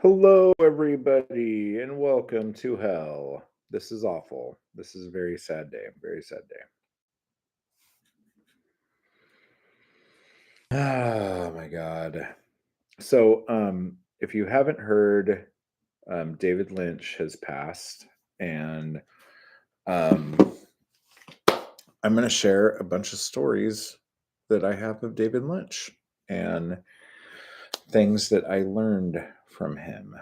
Hello, everybody, and welcome to hell. This is awful. This is a very sad day. Very sad day. Oh my god. If you haven't heard, David Lynch has passed, and um, I'm going to share a bunch of stories that I have of David Lynch and things that I learned from him.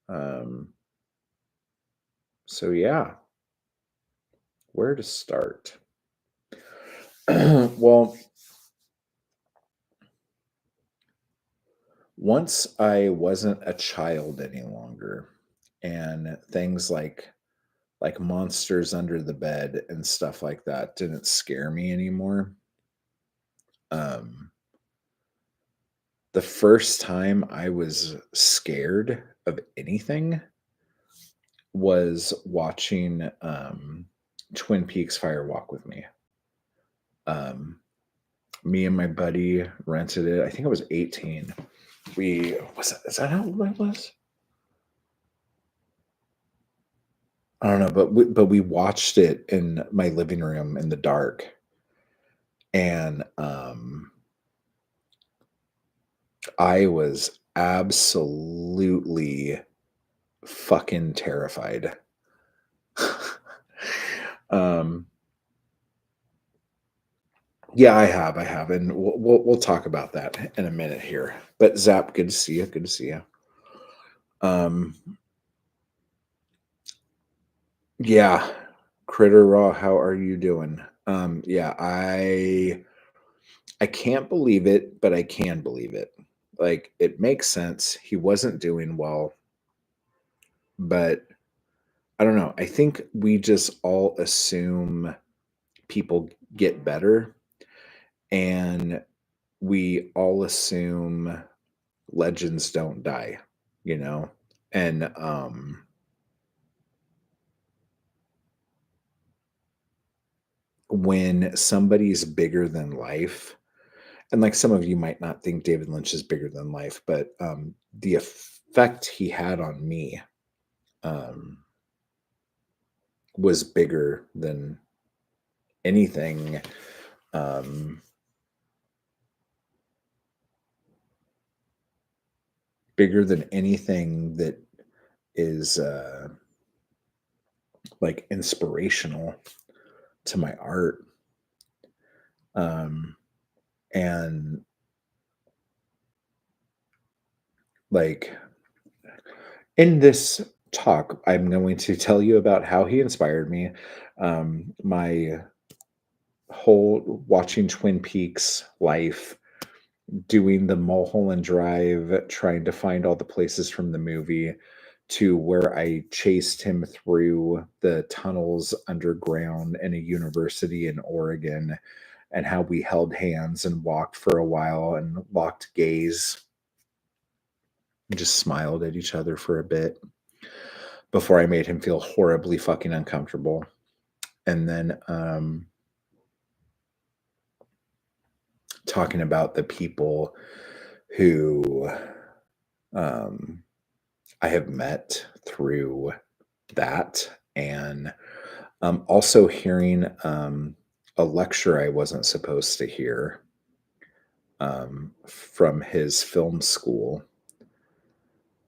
Um, yeah, where to start? Well, once I wasn't a child any longer, and things like monsters under the bed and stuff like that didn't scare me anymore. Um, the first time I was scared of anything was watching Twin Peaks Fire Walk with Me. Um, Me and my buddy rented it. I think I was 18. Is that how old I was? I don't know, but we watched it in my living room in the dark, and I was absolutely fucking terrified. um, yeah, I have, and we'll talk about that in a minute here. But Zap, good to see you. Good to see you. Um, yeah, Critter Raw, how are you doing? Yeah, I can't believe it, but I can believe it. Like, it makes sense. He wasn't doing well, but I don't know. I think we just all assume people get better, and we all assume legends don't die, you know? And when somebody's bigger than life, and like some of you might not think David Lynch is bigger than life, but the effect he had on me um, was bigger than anything. Um, Bigger than anything that is like inspirational to my art. Um, and like in this talk, I'm going to tell you about how he inspired me. My whole watching Twin Peaks life, doing the Mulholland Drive, trying to find all the places from the movie, to where I chased him through the tunnels underground in a university in Oregon, and how we held hands and walked for a while and locked gaze and just smiled at each other for a bit before I made him feel horribly fucking uncomfortable. And then talking about the people who um, I have met through that, and also hearing a lecture I wasn't supposed to hear from his film school.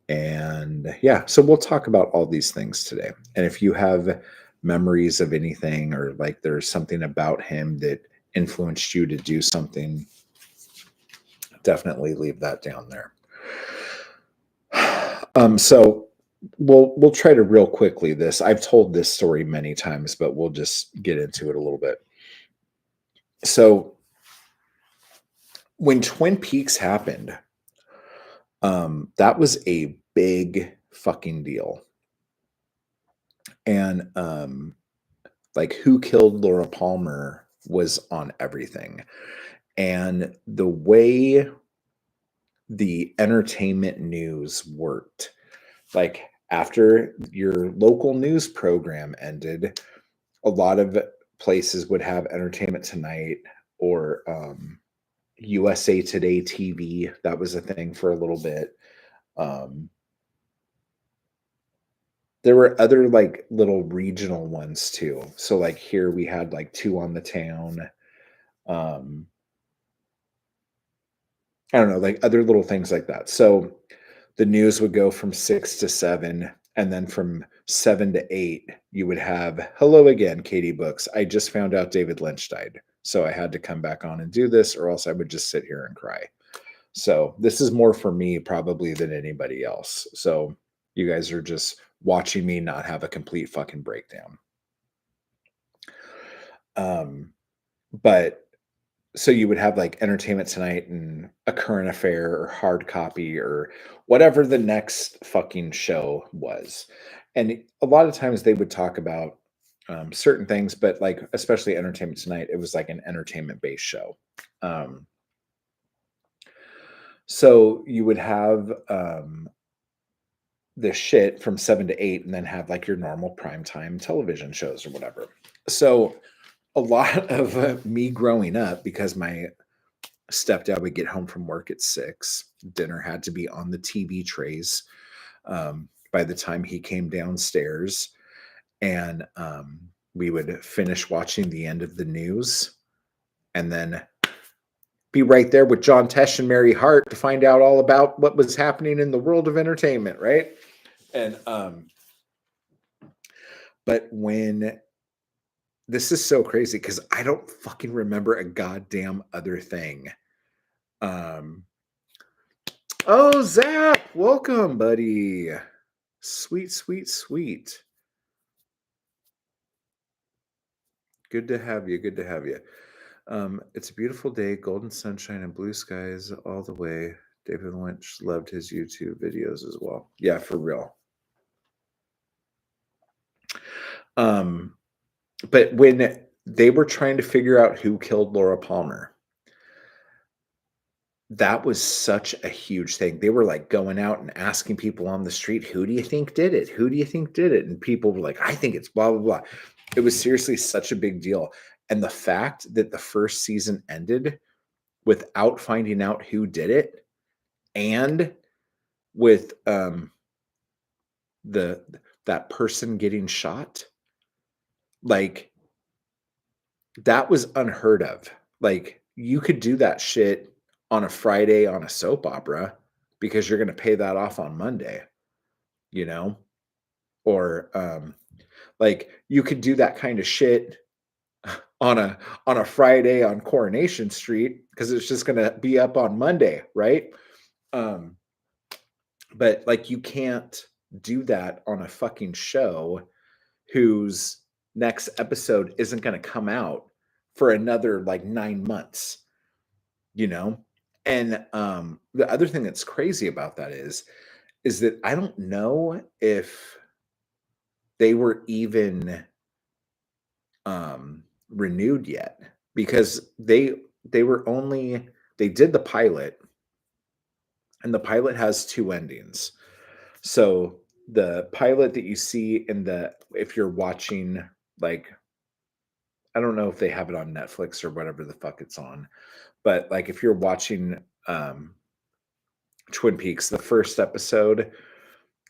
And yeah, so we'll talk about all these things today. And if you have memories of anything, or like there's something about him that influenced you to do something, definitely leave that down there. So we'll try to real quickly this. I've told this story many times, but we'll just get into it a little bit. So when Twin Peaks happened, that was a big fucking deal. And like Who Killed Laura Palmer was on everything. And the way the entertainment news worked, like after your local news program ended, a lot of places would have Entertainment Tonight, or USA Today TV. That was a thing for a little bit. Um, there were other like little regional ones too. So like here we had like Two on the Town. Um, I don't know, like other little things like that. So the news would go from 6 to 7, and then from 7 to 8, you would have, "Hello again, Katie Books. I just found out David Lynch died, so I had to come back on and do this, or else I would just sit here and cry." So this is more for me probably than anybody else. So you guys are just watching me not have a complete fucking breakdown. Um, but so you would have like Entertainment Tonight and A Current Affair or Hard Copy or whatever the next fucking show was. And a lot of times they would talk about certain things, but like especially Entertainment Tonight, it was like an entertainment based show. Um, so you would have this shit from 7 to 8, and then have like your normal primetime television shows or whatever. So a lot of me growing up, because my stepdad would get home from work at 6. Dinner had to be on the TV trays by the time he came downstairs. And we would finish watching the end of the news and then be right there with John Tesh and Mary Hart to find out all about what was happening in the world of entertainment, right? And but when this is so crazy because I don't fucking remember a goddamn other thing. Um, Oh, Zach, welcome, buddy. Sweet, sweet, sweet. Good to have you. Good to have you. It's a beautiful day, golden sunshine and blue skies all the way. David Lynch loved his YouTube videos as well. Yeah, for real. Um, but when they were trying to figure out who killed Laura Palmer, that was such a huge thing. They were like going out and asking people on the street, "Who do you think did it? Who do you think did it?" And people were like, "I think it's blah blah blah." It was seriously such a big deal. And the fact that the first season ended without finding out who did it, and with the that person getting shot, like that was unheard of. Like you could do that shit on a Friday on a soap opera because you're going to pay that off on Monday, you know? Or like you could do that kind of shit on a Friday on Coronation Street because it's just going to be up on Monday, right? Um but like you can't do that on a fucking show whose next episode isn't going to come out for another like 9 months, you know? And the other thing that's crazy about that is that I don't know if they were even renewed yet because they were only they did the pilot, and the pilot has two endings. So the pilot that you see in the if you're watching, like, I don't know if they have it on Netflix or whatever the fuck it's on, but like if you're watching Twin Peaks, the first episode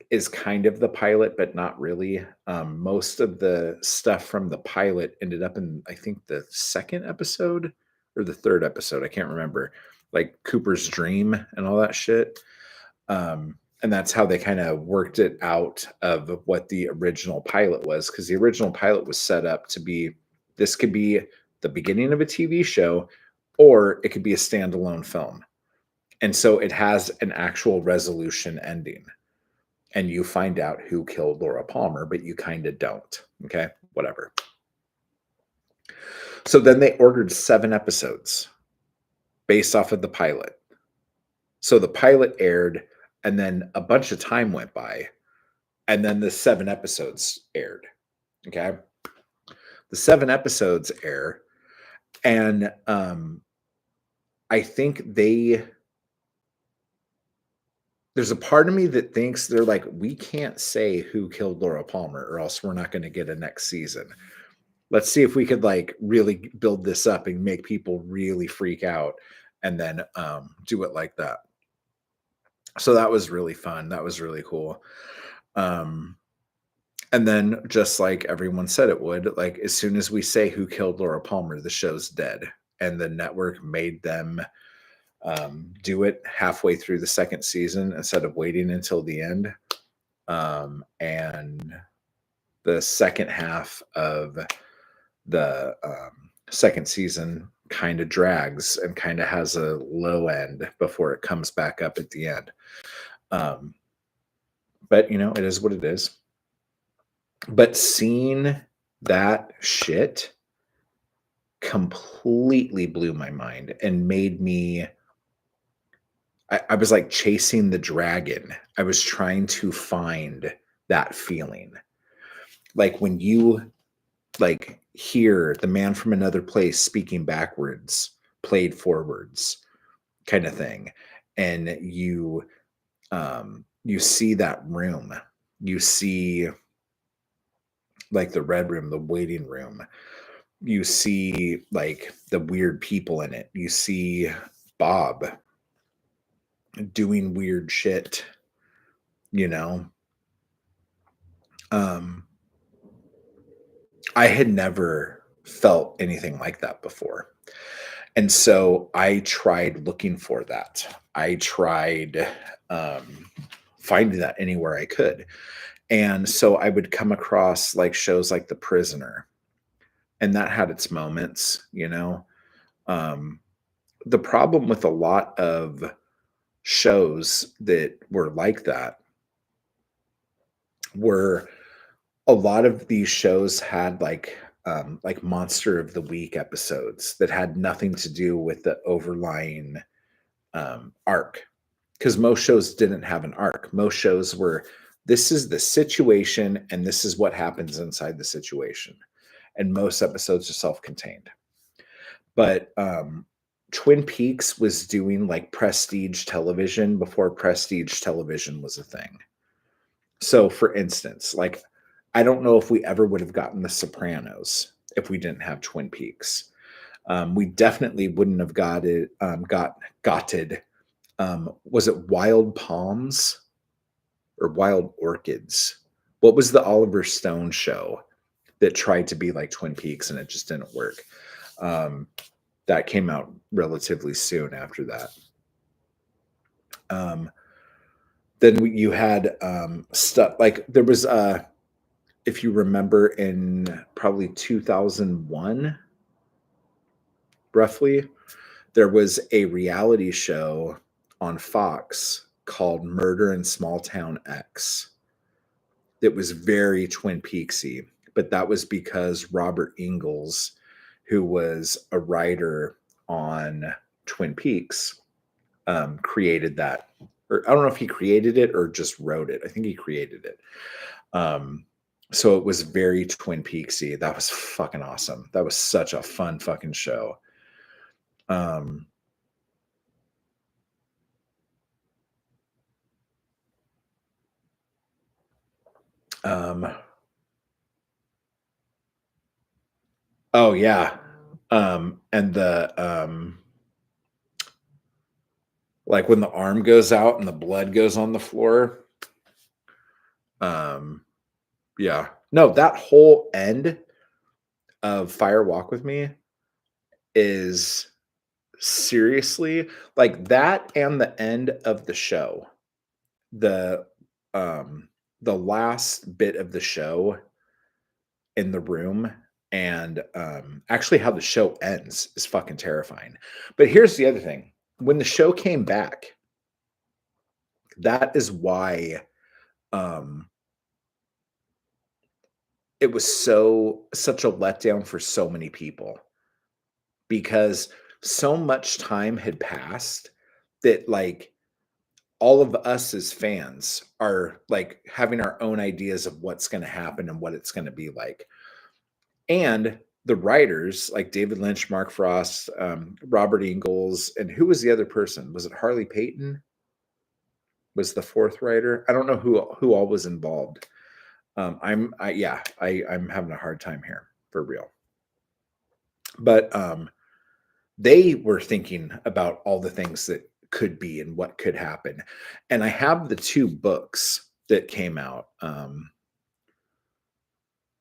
is kind of the pilot, but not really. Most of the stuff from the pilot ended up in, I think, the second episode or the third episode. I can't remember. Like Cooper's dream and all that shit. And that's how they kind of worked it out of what the original pilot was, because the original pilot was set up to be this could be the beginning of a TV show, or it could be a standalone film. And so it has an actual resolution ending, and you find out who killed Laura Palmer, but you kind of don't. Okay, whatever. So then they ordered 7 episodes based off of the pilot. So the pilot aired, and then a bunch of time went by, and then the 7 episodes aired. Okay, the 7 episodes air, and I think there's a part of me that thinks they're like, we can't say who killed Laura Palmer, or else we're not going to get a next season. Let's see if we could like really build this up and make people really freak out, and then do it like that. So that was really fun. That was really cool. Um, and then just like everyone said it would, like as soon as we say who killed Laura Palmer, the show's dead. And the network made them do it halfway through the second season instead of waiting until the end. And the second half of the second season kind of drags and kind of has a low end before it comes back up at the end. Um, but it is what it is. But seeing that shit completely blew my mind and made me. I was like chasing the dragon. I was trying to find that feeling. Like when you like hear the man from another place speaking backwards, played forwards, kind of thing. And you see that room. You see like the red room, the waiting room. You see like the weird people in it. You see Bob doing weird shit, you know. Um I had never felt anything like that before. And so I tried looking for that. I tried um, finding that anywhere I could. And so I would come across like shows like The Prisoner, and that had its moments. Um, the problem with a lot of shows that were like that were a lot of these shows had like monster of the week episodes that had nothing to do with the overlying arc, because most shows didn't have an arc. Most shows were, this is the situation and this is what happens inside the situation, and most episodes are self-contained. But Twin Peaks was doing like prestige television before prestige television was a thing. So, for instance, like, I don't know if we ever would have gotten The Sopranos if we didn't have Twin Peaks. We definitely wouldn't have gotted. Was it Wild Palms or Wild Orchids? What was the Oliver Stone show that tried to be like Twin Peaks and it just didn't work? Um, that came out relatively soon after that. Um, then you had stuff like there was if you remember, in probably 2001, roughly, there was a reality show on Fox called Murder in Small Town X that was very Twin Peaksy, but that was because Robert Ingalls, who was a writer on Twin Peaks, created that. Or I don't know if he created it or just wrote it. I think he created it. So it was very Twin Peaksy. That was fucking awesome. That was such a fun fucking show. Um, um, oh yeah. And like when the arm goes out and the blood goes on the floor. Um, yeah. No, that whole end of Fire Walk with Me is seriously like that, and the end of the show. The um the last bit of the show in the room, and actually how the show ends is fucking terrifying. But here's the other thing. When the show came back, that is why um it was such a letdown for so many people, because so much time had passed that like all of us as fans are like having our own ideas of what's going to happen and what it's going to be like. And the writers like David Lynch, Mark Frost, Robert Ingalls, and who was the other person? Was it Harley Payton? Was the fourth writer? I don't know who all was involved. I'm having a hard time here for real. But they were thinking about all the things that could be and what could happen. And I have the 2 books that came out.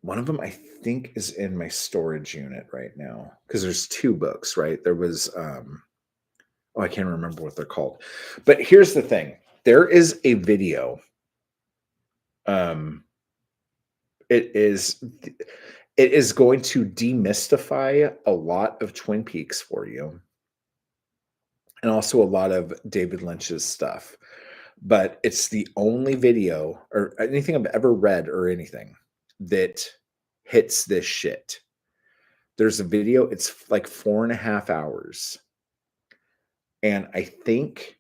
One of them I think is in my storage unit right now because there's 2 books, right? There was, oh, I can't remember what they're called. But here's the thing. There is a video. Um, it is it is going to demystify a lot of Twin Peaks for you and also a lot of David Lynch's stuff. But it's the only video or anything I've ever read or anything that hits this shit. There's a video, it's like 4.5 hours. And I think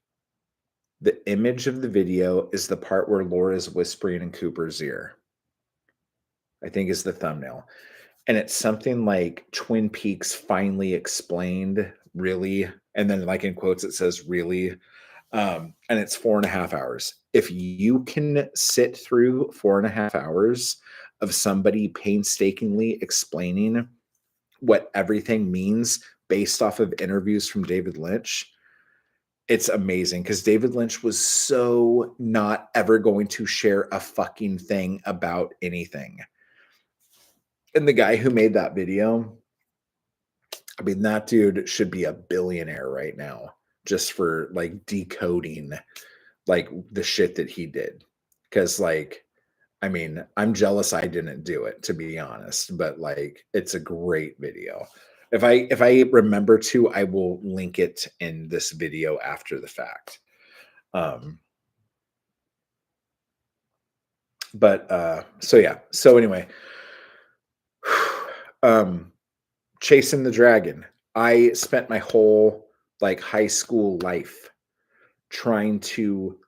the image of the video is the part where Laura's whispering in Cooper's ear. I think is the thumbnail. And it's something like Twin Peaks finally explained, really. And then, like in quotes, it says really. And it's 4.5 hours. If you can sit through 4.5 hours of somebody painstakingly explaining what everything means based off of interviews from David Lynch, it's amazing because David Lynch was so not ever going to share a fucking thing about anything. And the guy who made that video, I mean, that dude should be a billionaire right now just for like decoding like the shit that he did. Cause like, I mean, I'm jealous I didn't do it, to be honest, but like it's a great video. If I remember to, I will link it in this video after the fact. Um so yeah. So anyway, um Chasing the Dragon. I spent my whole like high school life trying to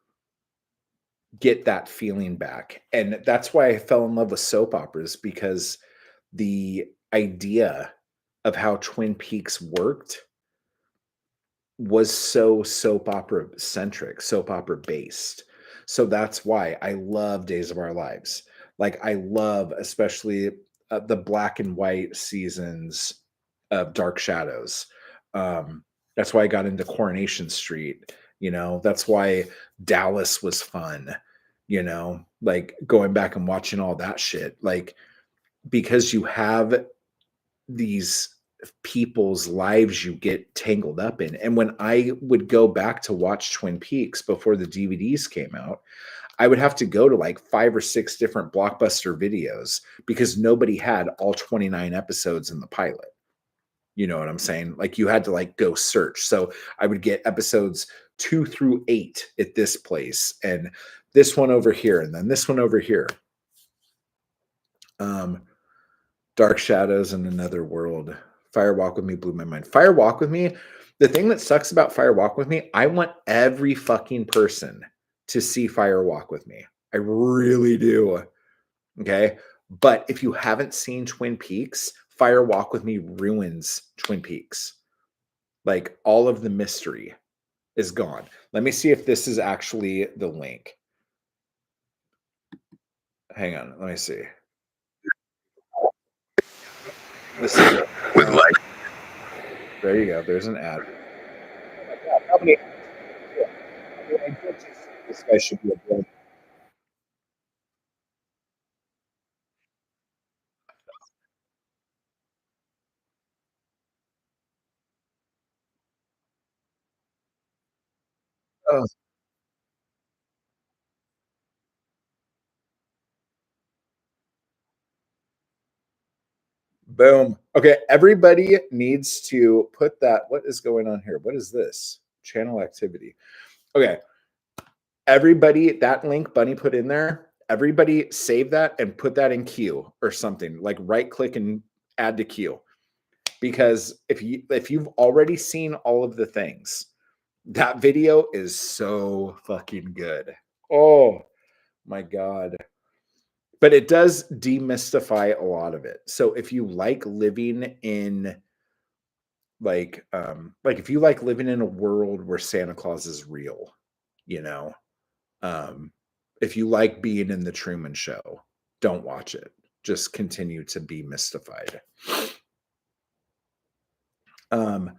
get that feeling back. And that's why I fell in love with soap operas because the idea of how Twin Peaks worked was so soap opera centric, soap opera based. So that's why I love Days of Our Lives. Like I love especially the black and white seasons of Dark Shadows. That's why I got into Coronation Street. You know, that's why Dallas was fun. You know, like going back and watching all that shit. Like because you have these people's lives you get tangled up in. And when I would go back to watch Twin Peaks before the DVDs came out, I would have to go to like 5 or 6 different Blockbuster videos because nobody had all 29 episodes in the pilot. You know what I'm saying? Like you had to like go search. So I would get episodes 2 through 8 at this place and this one over here and then this one over here. Dark Shadows in Another World. Fire Walk with Me blew my mind. Fire Walk with Me, the thing that sucks about Fire Walk with Me, I want every fucking person to see Fire Walk with Me. I really do. Okay. But if you haven't seen Twin Peaks, Fire Walk with Me ruins Twin Peaks. Like all of the mystery is gone. Let me see if this is actually the link. Hang on. Let me see. This is it. With like. There you go. There's an ad. How many? This guy should be a villain. Oh, boom. Okay, everybody needs to put that. What is going on here? What is this? Channel activity. Okay, everybody, that link Bunny put in there, everybody save that and put that in queue or something. Like right click and add to queue. Because if you've already seen all of the things, that video is so fucking good. Oh my god. But it does demystify a lot of it. So if you like living in like if you like living in a world where Santa Claus is real, you know, um if you like being in the Truman Show, don't watch it. Just continue to be mystified. Um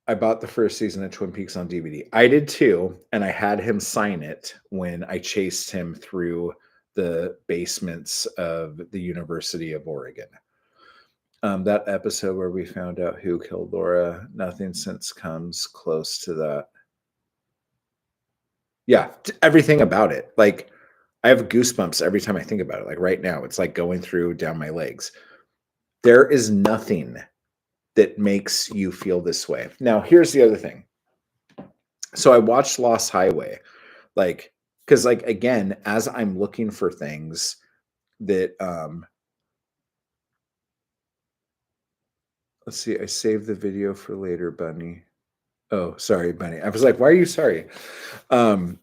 I bought the first season of Twin Peaks on DVD. I did too, and I had him sign it when I chased him through the basements of the University of Oregon. That episode where we found out who killed Laura, nothing since comes close to that. Yeah, everything about it. Like, I have goosebumps every time I think about it. Like right now, it's like going through down my legs. There is nothing that makes you feel this way. Now, here's the other thing. So I watched Lost Highway, like, because like again, as I'm looking for things that let's see, I saved the video for later, Bunny. Oh, sorry, Bunny. I was like, why are you sorry? Um,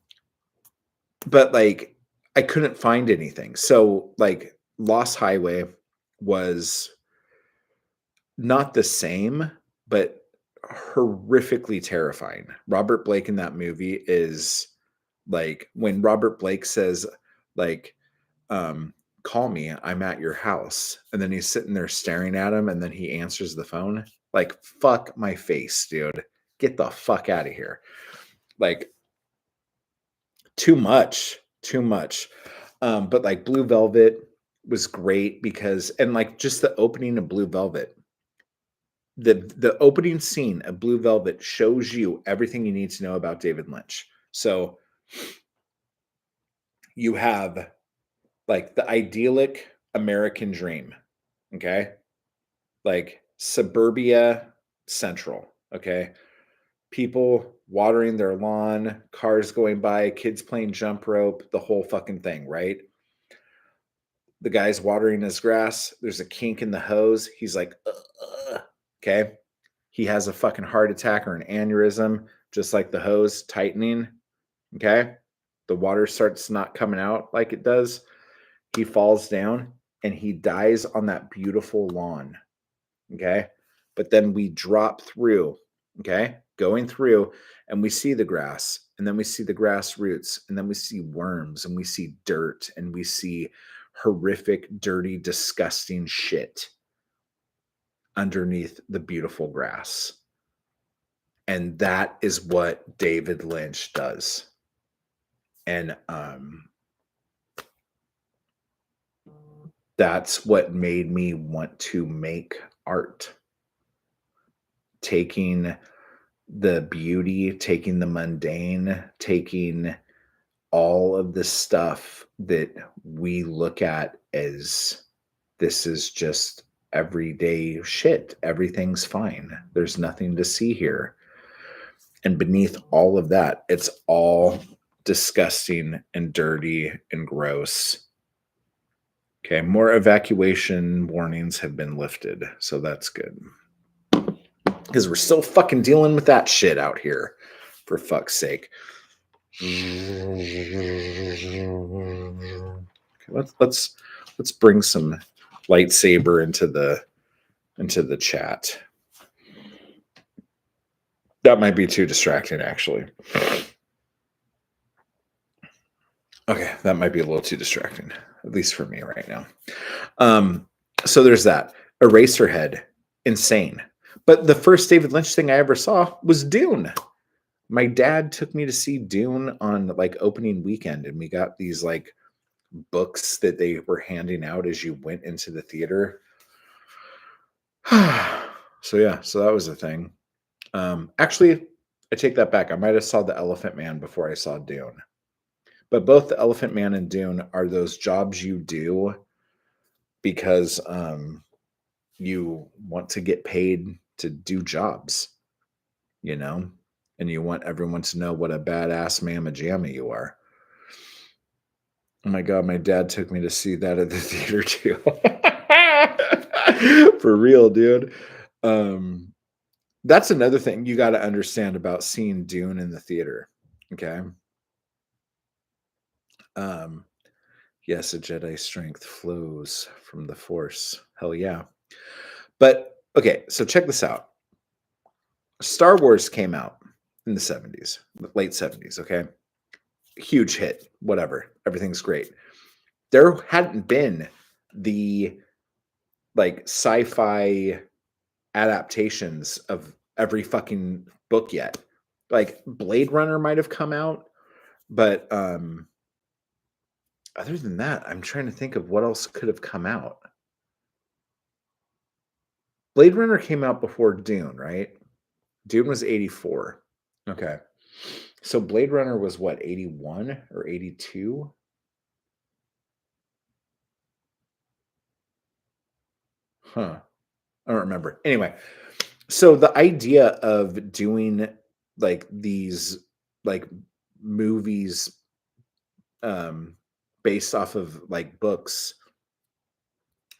but like I couldn't find anything. So like Lost Highway was not the same, but horrifically terrifying. Robert Blake in that movie is like when Robert Blake says, like, um, call me, I'm at your house. And then he's sitting there staring at him, and then he answers the phone. Like, fuck my face, dude. Get the fuck out of here. Like, too much. Too much. But like Blue Velvet was great because and like just the opening of Blue Velvet the opening scene of Blue Velvet shows you everything you need to know about David Lynch. So you have like the idyllic American dream, okay? Like suburbia central, okay? People watering their lawn, cars going by, kids playing jump rope, the whole fucking thing, right? The guy's watering his grass. There's a kink in the hose. He's like, okay. He has a fucking heart attack or an aneurysm, just like the hose tightening. Okay. The water starts not coming out like it does. He falls down and he dies on that beautiful lawn. Okay. But then we drop through, okay, going through, and we see the grass, and then we see the grass roots, and then we see worms, and we see dirt, and we see horrific, dirty, disgusting shit underneath the beautiful grass. And that is what David Lynch does. And that's what made me want to make art. Taking the beauty, taking the mundane, taking all of the stuff that we look at as this is just everyday shit. Everything's fine. There's nothing to see here. And beneath all of that, it's all disgusting and dirty and gross. Okay, more evacuation warnings have been lifted, so that's good. Because we're still fucking dealing with that shit out here, for fuck's sake. Okay, let's bring some lightsaber into the chat. That might be too distracting, actually. Okay, that might be a little too distracting, at least for me right now. So there's that. Eraserhead, insane. But the first David Lynch thing I ever saw was Dune. My dad took me to see Dune on like opening weekend, and we got these like books that they were handing out as you went into the theater. So yeah, so that was a thing. Actually, I take that back. I might have saw The Elephant Man before I saw Dune. But both The Elephant Man and Dune are those jobs you do because you want to get paid to do jobs, you know, and you want everyone to know what a badass mamma jamma you are. Oh my God, my dad took me to see that at the theater too. For real, dude. That's another thing you got to understand about seeing Dune in the theater. Okay. Yes, a Jedi strength flows from the Force. Hell yeah. But okay, so check this out. Star Wars came out in the 70s, late 70s, okay? Huge hit, whatever. Everything's great. There hadn't been the like sci-fi adaptations of every fucking book yet. Like, Blade Runner might have come out, but, other than that, I'm trying to think of what else could have come out. Blade Runner came out before Dune, right? Dune was 84. Okay. So Blade Runner was what, 81 or 82? Huh. I don't remember. Anyway, so the idea of doing like these like movies um based off of like books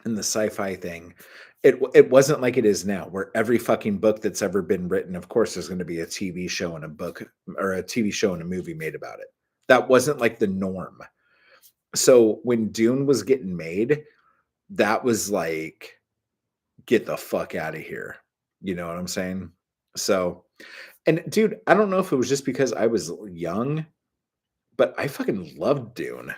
and the sci-fi thing, it wasn't like it is now, where every fucking book that's ever been written, of course, there's going to be a TV show and a book, or a TV show and a movie made about it. That wasn't like the norm. So when Dune was getting made, that was like, get the fuck out of here. You know what I'm saying? So, and dude, I don't know if it was just because I was young, but I fucking loved Dune.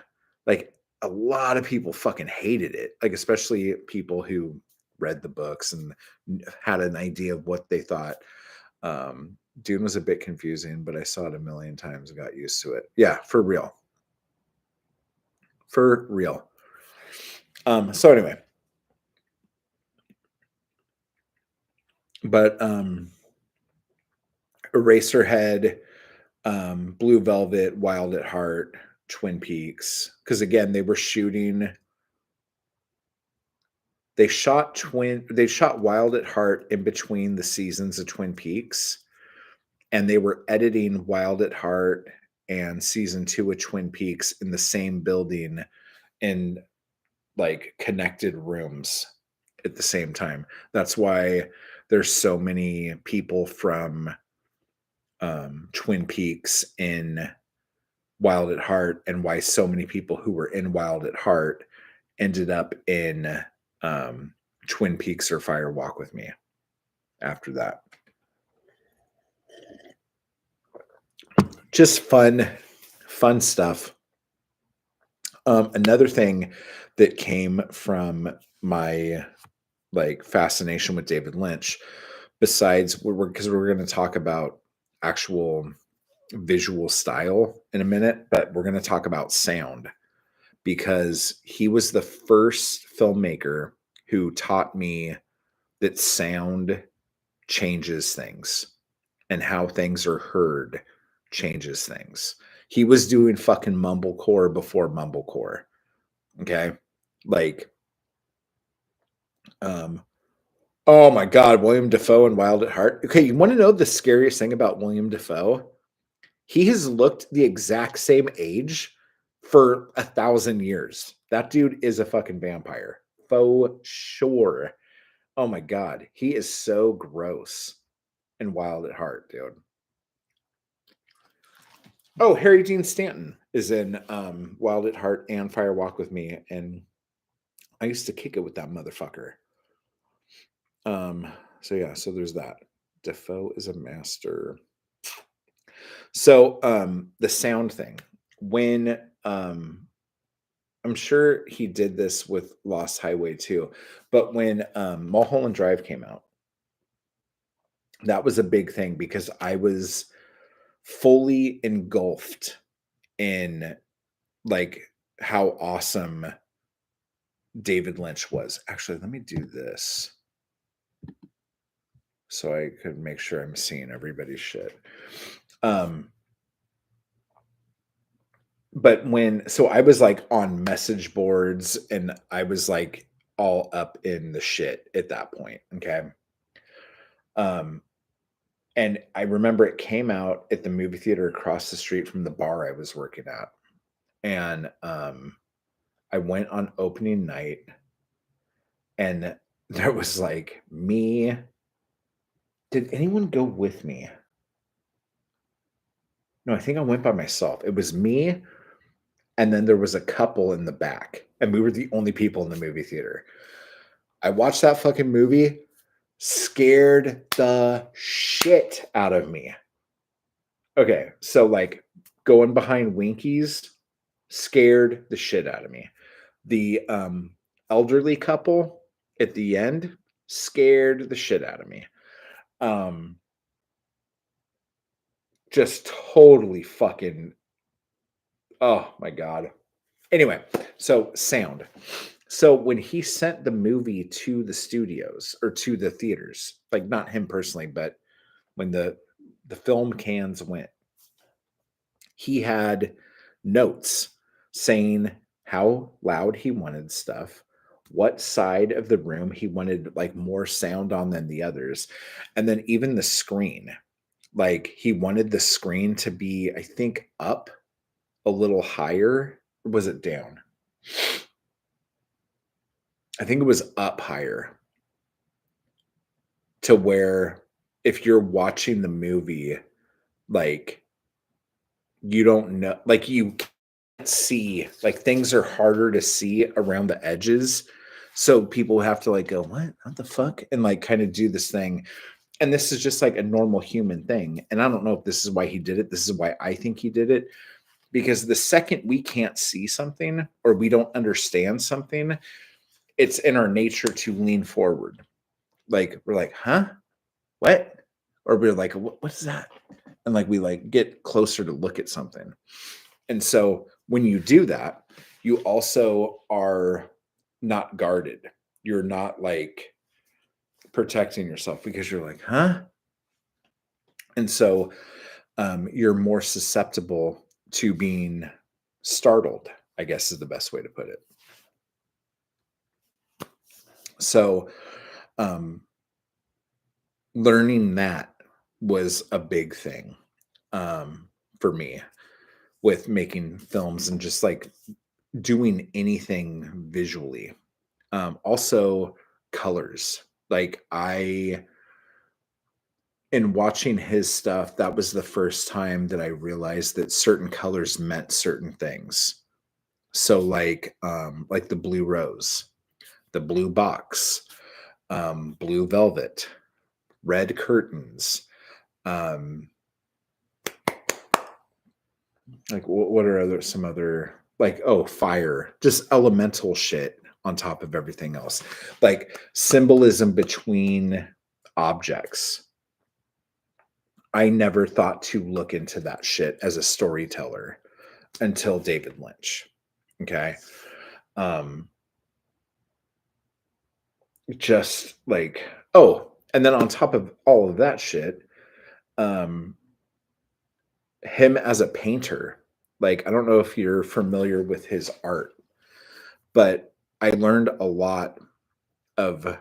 Like, a lot of people fucking hated it, like, especially people who read the books and had an idea of what they thought. Dune was a bit confusing, but I saw it a million times and got used to it. Yeah, for real. For real. So anyway, but Eraserhead, Blue Velvet, Wild at Heart, Twin Peaks, because again, they shot Wild at Heart in between the seasons of Twin Peaks, and they were editing Wild at Heart and season 2 of Twin Peaks in the same building in, like, connected rooms at the same time. That's why there's so many people from, Twin Peaks in Wild at Heart, and why so many people who were in Wild at Heart ended up in, um, Twin Peaks or Fire Walk with Me after that. Just fun stuff. Another thing that came from my, like, fascination with David Lynch, besides we're because we're gonna talk about actual visual style in a minute, but we're gonna talk about sound, because he was the first filmmaker who taught me that sound changes things, and how things are heard changes things. He was doing fucking mumblecore before mumblecore. Okay. Like, um, oh my God, William Defoe and Wild at Heart. Okay. You want to know the scariest thing about William Defoe? He has looked the exact same age for 1,000 years. That dude is a fucking vampire. For sure. Oh my God. He is so gross and Wild at Heart, dude. Oh, Harry Dean Stanton is in Wild at Heart and Fire Walk with Me, and I used to kick it with that motherfucker. Um, so yeah, so there's that. Defoe is a master. So the sound thing. When I'm sure he did this with Lost Highway too, but when Mulholland Drive came out, that was a big thing because I was fully engulfed in, like, how awesome David Lynch was. Actually, let me do this so I could make sure I'm seeing everybody's shit. Um, but so I was like on message boards and I was like all up in the shit at that point. Okay. Um, and I remember it came out at the movie theater across the street from the bar I was working at. And I went on opening night, and there was like me. Did anyone go with me? No, I think I went by myself. It was me, and then there was a couple in the back, and we were the only people in the movie theater. I watched that fucking movie, scared the shit out of me. Okay, so like going behind Winkies scared the shit out of me. The elderly couple at the end scared the shit out of me. Um just totally fucking, oh my God. Anyway, so sound. So when he sent the movie to the studios or to the theaters, like not him personally, but when the film cans went, he had notes saying how loud he wanted stuff, what side of the room he wanted like more sound on than the others, and then even the screen. Like he wanted the screen to be, I think, up a little higher. Or was it down? I think it was up higher to where if you're watching the movie, like you don't know, like you can't see, like things are harder to see around the edges. So people have to like go, what the fuck? And like kind of do this thing. And this is just like a normal human thing. And I don't know if this is why he did it. This is why I think he did it. Because the second we can't see something or we don't understand something, it's in our nature to lean forward. Like we're like, huh? What? Or we're like, what is that? And like we like get closer to look at something. And so when you do that, you also are not guarded. You're not like protecting yourself because you're like, huh? And so you're more susceptible to being startled, I guess is the best way to put it. So um, learning that was a big thing for me with making films and just like doing anything visually. Also, colors. Like in watching his stuff, that was the first time that I realized that certain colors meant certain things. So, like the blue rose, the blue box, blue velvet, red curtains. Um, like what are some other like fire, just elemental shit on top of everything else, like symbolism between objects. I never thought to look into that shit as a storyteller until David Lynch. Okay. Um, just like, and then on top of all of that shit, um, him as a painter. Like, I don't know if you're familiar with his art, but I learned a lot of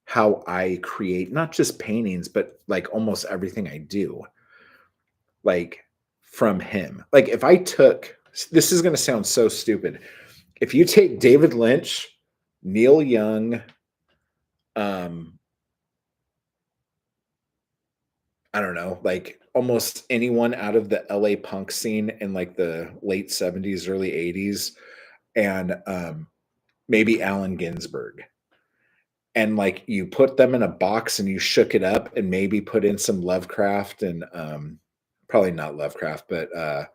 how I create not just paintings, but like almost everything I do, like from him. Like, if I took this is going to sound so stupid. If you take David Lynch, Neil Young, um, I don't know, like almost anyone out of the LA punk scene in like the late 70s, early 80s, and maybe Allen Ginsberg. And like you put them in a box and you shook it up and maybe put in some Lovecraft and probably not Lovecraft, but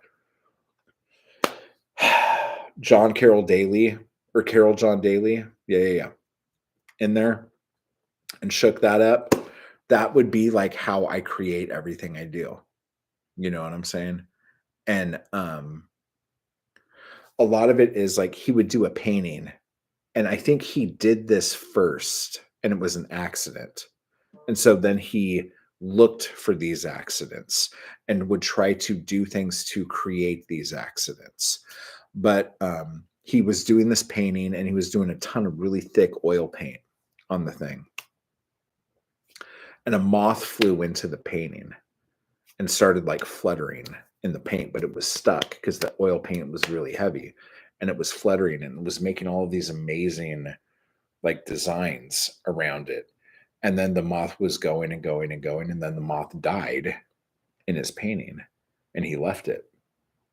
John Carroll Daly or Carol John Daly. Yeah. In there and shook that up. That would be like how I create everything I do. You know what I'm saying? And a lot of it is like he would do a painting. And I think he did this first and it was an accident. And so then he looked for these accidents and would try to do things to create these accidents. But he was doing this painting and he was doing a ton of really thick oil paint on the thing. And a moth flew into the painting and started like fluttering in the paint, but it was stuck because the oil paint was really heavy and it was fluttering and it was making all of these amazing like designs around it. And then the moth was going and going and going, and then the moth died in his painting and he left it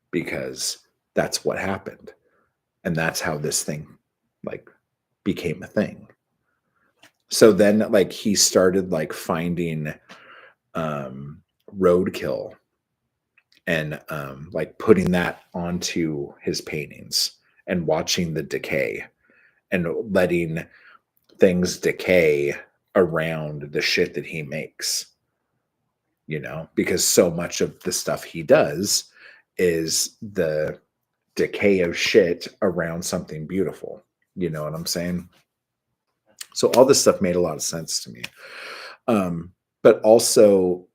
because that's what happened. And that's how this thing like became a thing. So then like he started like finding roadkill and like putting that onto his paintings and watching the decay and letting things decay around the shit that he makes. because so much of the stuff he does is the decay of shit around something beautiful. You know what I'm saying? So all this stuff made a lot of sense to me. But also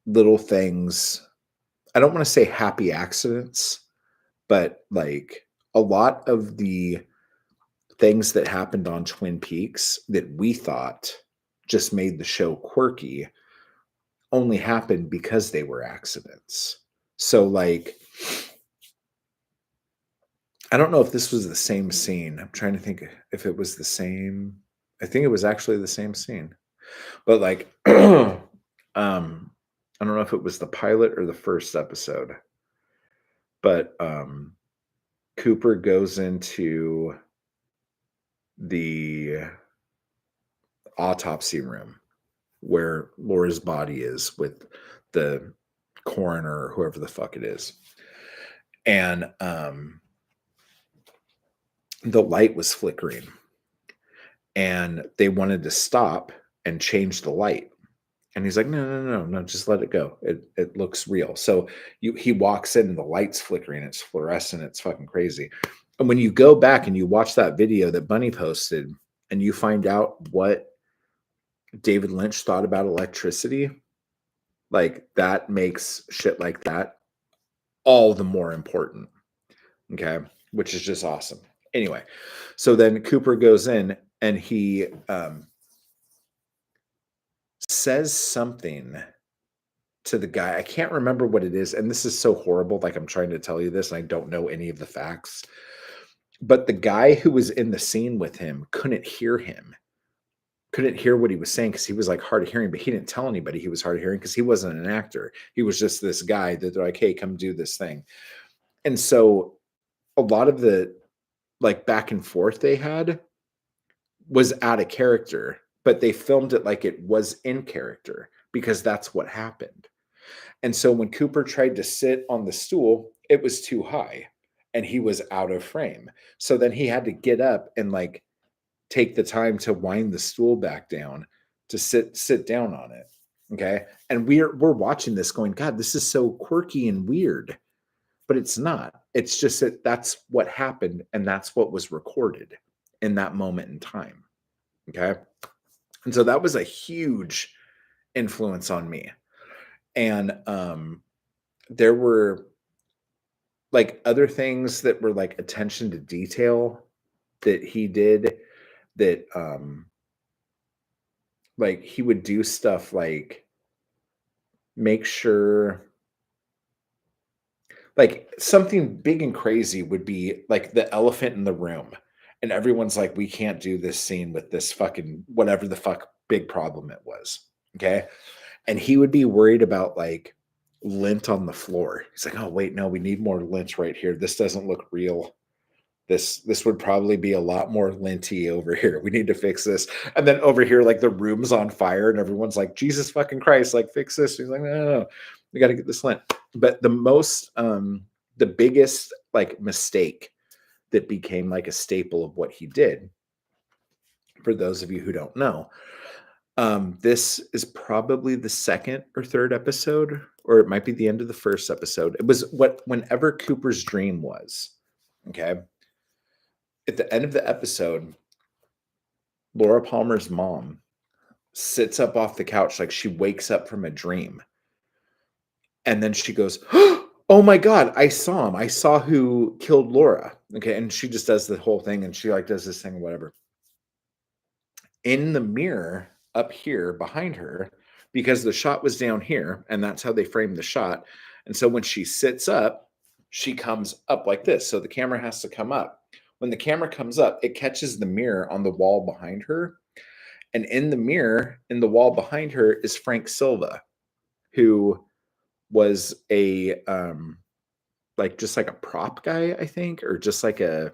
little things, I don't want to say happy accidents, but like a lot of the things that happened on Twin Peaks that we thought just made the show quirky only happened because they were accidents. So, like, I don't know if this was the same scene. I'm trying to think if it was the same. I think it was actually the same scene. But like, I don't know if it was the pilot or the first episode, but Cooper goes into the autopsy room where Laura's body is with the coroner or whoever the fuck it is. And the light was flickering and they wanted to stop and change the light. And he's like, no, no, no, no, just let it go. It looks real. So he walks in and the light's flickering. It's fluorescent. It's fucking crazy. And when you go back and you watch that video that Bunny posted and you find out what David Lynch thought about electricity, like that makes shit like that all the more important. Okay. Which is just awesome. Anyway, so then Cooper goes in and he says something to the guy. I can't remember what it is. And this is so horrible. Like I'm trying to tell you this and I don't know any of the facts. But the guy who was in the scene with him couldn't hear him, couldn't hear what he was saying because he was like hard of hearing, but he didn't tell anybody he was hard of hearing because he wasn't an actor. He was just this guy that they're like, hey, come do this thing. And so a lot of the like back and forth they had was out of character, but they filmed it like it was in character because that's what happened. And so when Cooper tried to sit on the stool, it was too high and he was out of frame. So then he had to get up and like take the time to wind the stool back down to sit down on it. Okay? And we're watching this going, God, this is so quirky and weird. But it's not. It's just that that's what happened and that's what was recorded in that moment in time. Okay? And so that was a huge influence on me. And there were like other things that were like attention to detail that he did that like he would do stuff like make sure like something big and crazy would be like the elephant in the room and everyone's like we can't do this scene with this fucking whatever the fuck big problem it was. Okay? And he would be worried about like lint on the floor. He's like, oh wait, no, we need more lint right here. This doesn't look real. This would probably be a lot more linty over here. We need to fix this. And then over here, like the room's on fire, and everyone's like, Jesus fucking Christ, like fix this. He's like, no, no, no. We got to get this lint. But the biggest like mistake that became like a staple of what he did, for those of you who don't know, this is probably the second or third episode, or it might be the end of the first episode. It was whenever Cooper's dream was. Okay. At the end of the episode, Laura Palmer's mom sits up off the couch like she wakes up from a dream. And then she goes, oh my God, I saw him. I saw who killed Laura. Okay. And she just does the whole thing and she like does this thing, whatever. In the mirror up here behind her, because the shot was down here and that's how they framed the shot. And so when she sits up, she comes up like this. So the camera has to come up. When the camera comes up, it catches the mirror on the wall behind her. And in the mirror, in the wall behind her, is Frank Silva, who was a like just like a prop guy, I think, or just like a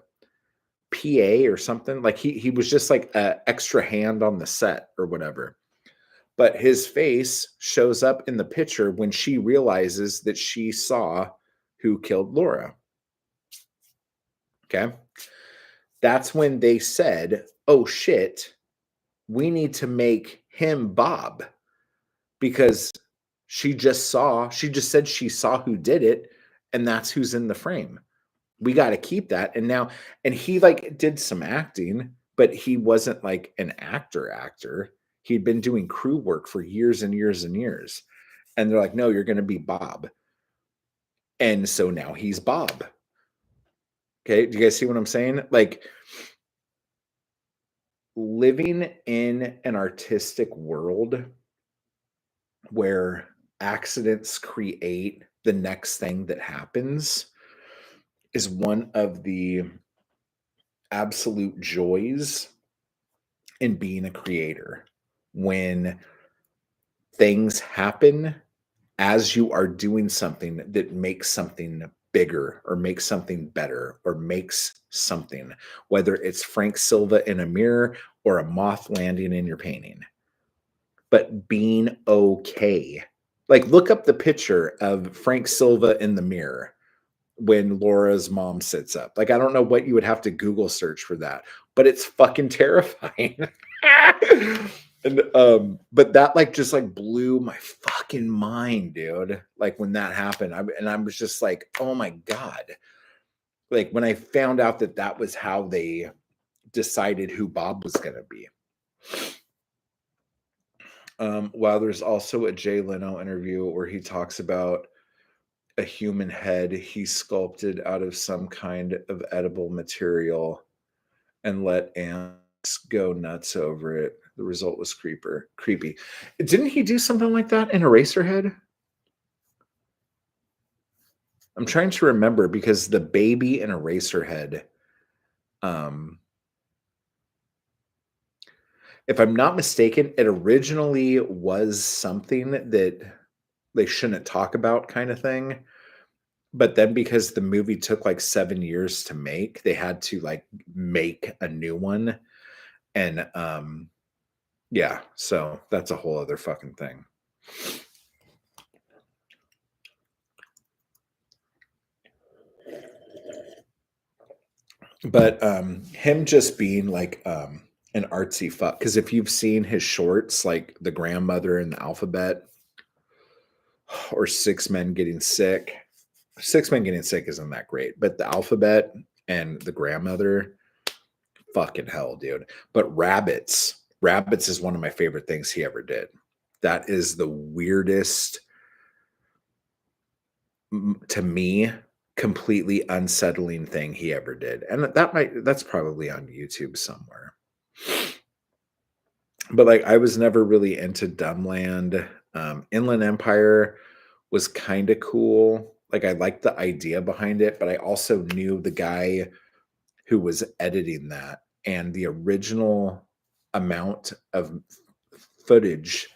PA or something. Like he was just like a extra hand on the set or whatever. But his face shows up in the picture when she realizes that she saw who killed Laura. Okay. That's when they said, oh shit, we need to make him Bob because She just said she saw who did it, and that's who's in the frame. We gotta keep that, and now and he, like, did some acting, but he wasn't, like, an actor. He'd been doing crew work for years and years and years, and they're like, "No, you're gonna be Bob." And so now he's Bob. Okay, do you guys see what I'm saying? Like, living in an artistic world where accidents create the next thing that happens is one of the absolute joys in being a creator. When things happen as you are doing something that makes something bigger or makes something better or makes something, whether it's Frank Silva in a mirror or a moth landing in your painting, but being okay. Like, look up the picture of Frank Silva in the mirror when Laura's mom sits up. Like, I don't know what you would have to Google search for that, but it's fucking terrifying. And but that like just like blew my fucking mind, dude. Like when that happened, I was just like, oh my god. Like when I found out that that was how they decided who Bob was gonna be. While there's also a Jay Leno interview where he talks about a human head he sculpted out of some kind of edible material and let ants go nuts over it. The result was creepy. Didn't he do something like that in Eraserhead? I'm trying to remember because the baby in Eraserhead, um, if I'm not mistaken, it originally was something that they shouldn't talk about, kind of thing. But then because the movie took like 7 years to make, they had to like make a new one. And yeah, so that's a whole other fucking thing. But him just being like an artsy fuck, because if you've seen his shorts, like The Grandmother and the Alphabet or Six Men Getting Sick, Six Men Getting Sick isn't that great, but the Alphabet and The Grandmother, fucking hell, dude. But Rabbits is one of my favorite things he ever did. That is the weirdest, to me, completely unsettling thing he ever did. And that's probably on YouTube somewhere. But like I was never really into Dumbland. Inland Empire was kind of cool. Like I liked the idea behind it, but I also knew the guy who was editing that, and the original amount of footage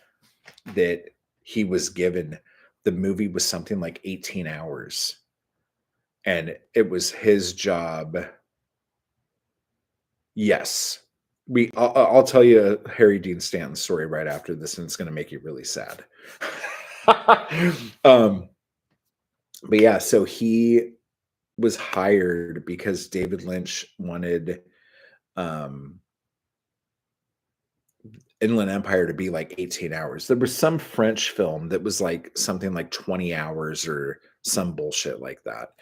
that he was given, the movie was something like 18 hours. And it was his job. Yes. I'll tell you a Harry Dean Stanton story right after this, and it's going to make you really sad. um, but yeah, so he was hired because David Lynch wanted um, Inland Empire to be like 18 hours. There was some French film that was like something like 20 hours or some bullshit like that.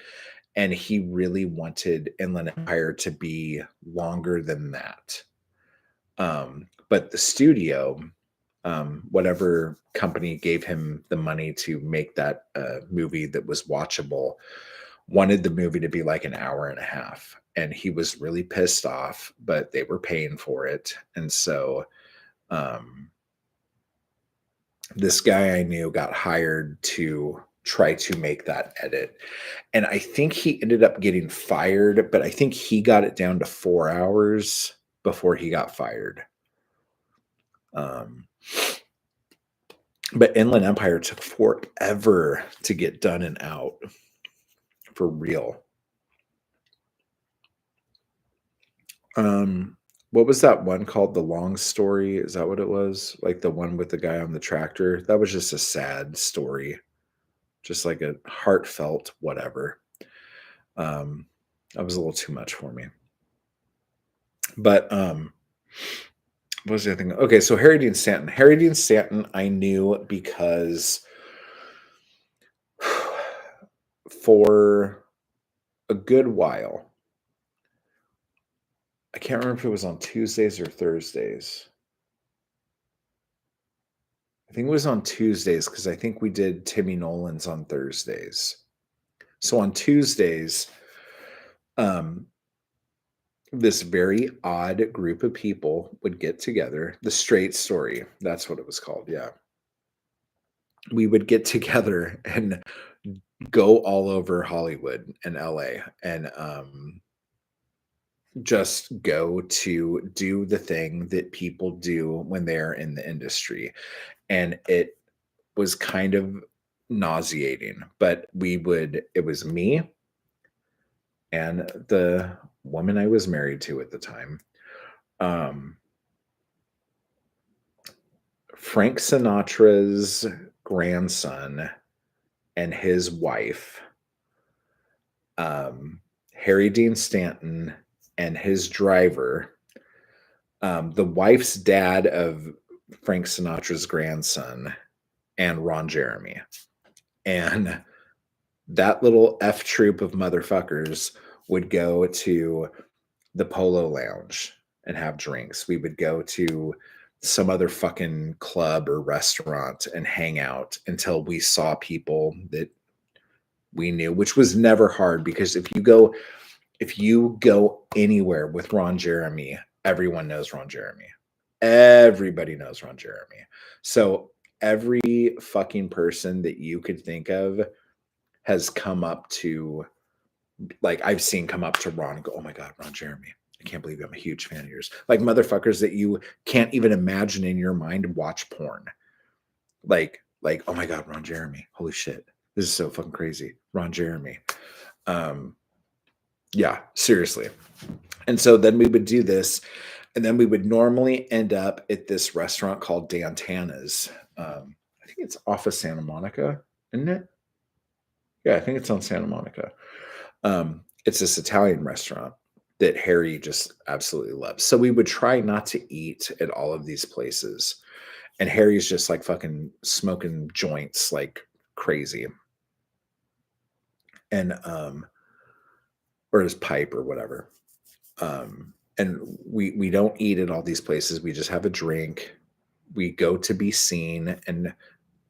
And he really wanted Inland Empire to be longer than that. But the studio, whatever company gave him the money to make that movie that was watchable, wanted the movie to be like an hour and a half. And he was really pissed off, but they were paying for it. And so this guy I knew got hired to try to make that edit. And I think he ended up getting fired, but I think he got it down to 4 hours before he got fired. Um, but Inland Empire took forever to get done and out, for real. What was that one called? The Long Story? Is that what it was? Like the one with the guy on the tractor? That was just a sad story. Just like a heartfelt whatever. That was a little too much for me. But what was the other thing? Okay, so Harry Dean Stanton. Harry Dean Stanton I knew because for a good while. I can't remember if it was on Tuesdays or Thursdays. I think it was on Tuesdays because I think we did Timmy Nolan's on Thursdays. So on Tuesdays, um, this very odd group of people would get together. The Straight Story, that's what it was called. Yeah. We would get together and go all over Hollywood and LA and just go to do the thing that people do when they're in the industry. And it was kind of nauseating, but it was me and the woman I was married to at the time. Um, Frank Sinatra's grandson and his wife, Harry Dean Stanton and his driver, the wife's dad of Frank Sinatra's grandson, and Ron Jeremy. And that little F troop of motherfuckers would go to the Polo Lounge and have drinks. We would go to some other fucking club or restaurant and hang out until we saw people that we knew, which was never hard because if you go anywhere with Ron Jeremy, everyone knows Ron Jeremy. Everybody knows Ron Jeremy. So every fucking person that you could think of has come up to, like, I've seen come up to Ron and go, "Oh my God, Ron Jeremy. I can't believe I'm a huge fan of yours." Like motherfuckers that you can't even imagine in your mind watch porn. Like, "Oh my God, Ron Jeremy. Holy shit. This is so fucking crazy. Ron Jeremy." Um, yeah, seriously. And so then we would do this, and then we would normally end up at this restaurant called Dantana's. I think it's off of Santa Monica, isn't it? Yeah, I think it's on Santa Monica. It's this Italian restaurant that Harry just absolutely loves. So we would try not to eat at all of these places. And Harry's just like fucking smoking joints like crazy. And or his pipe or whatever. And we don't eat at all these places. We just have a drink. We go to be seen and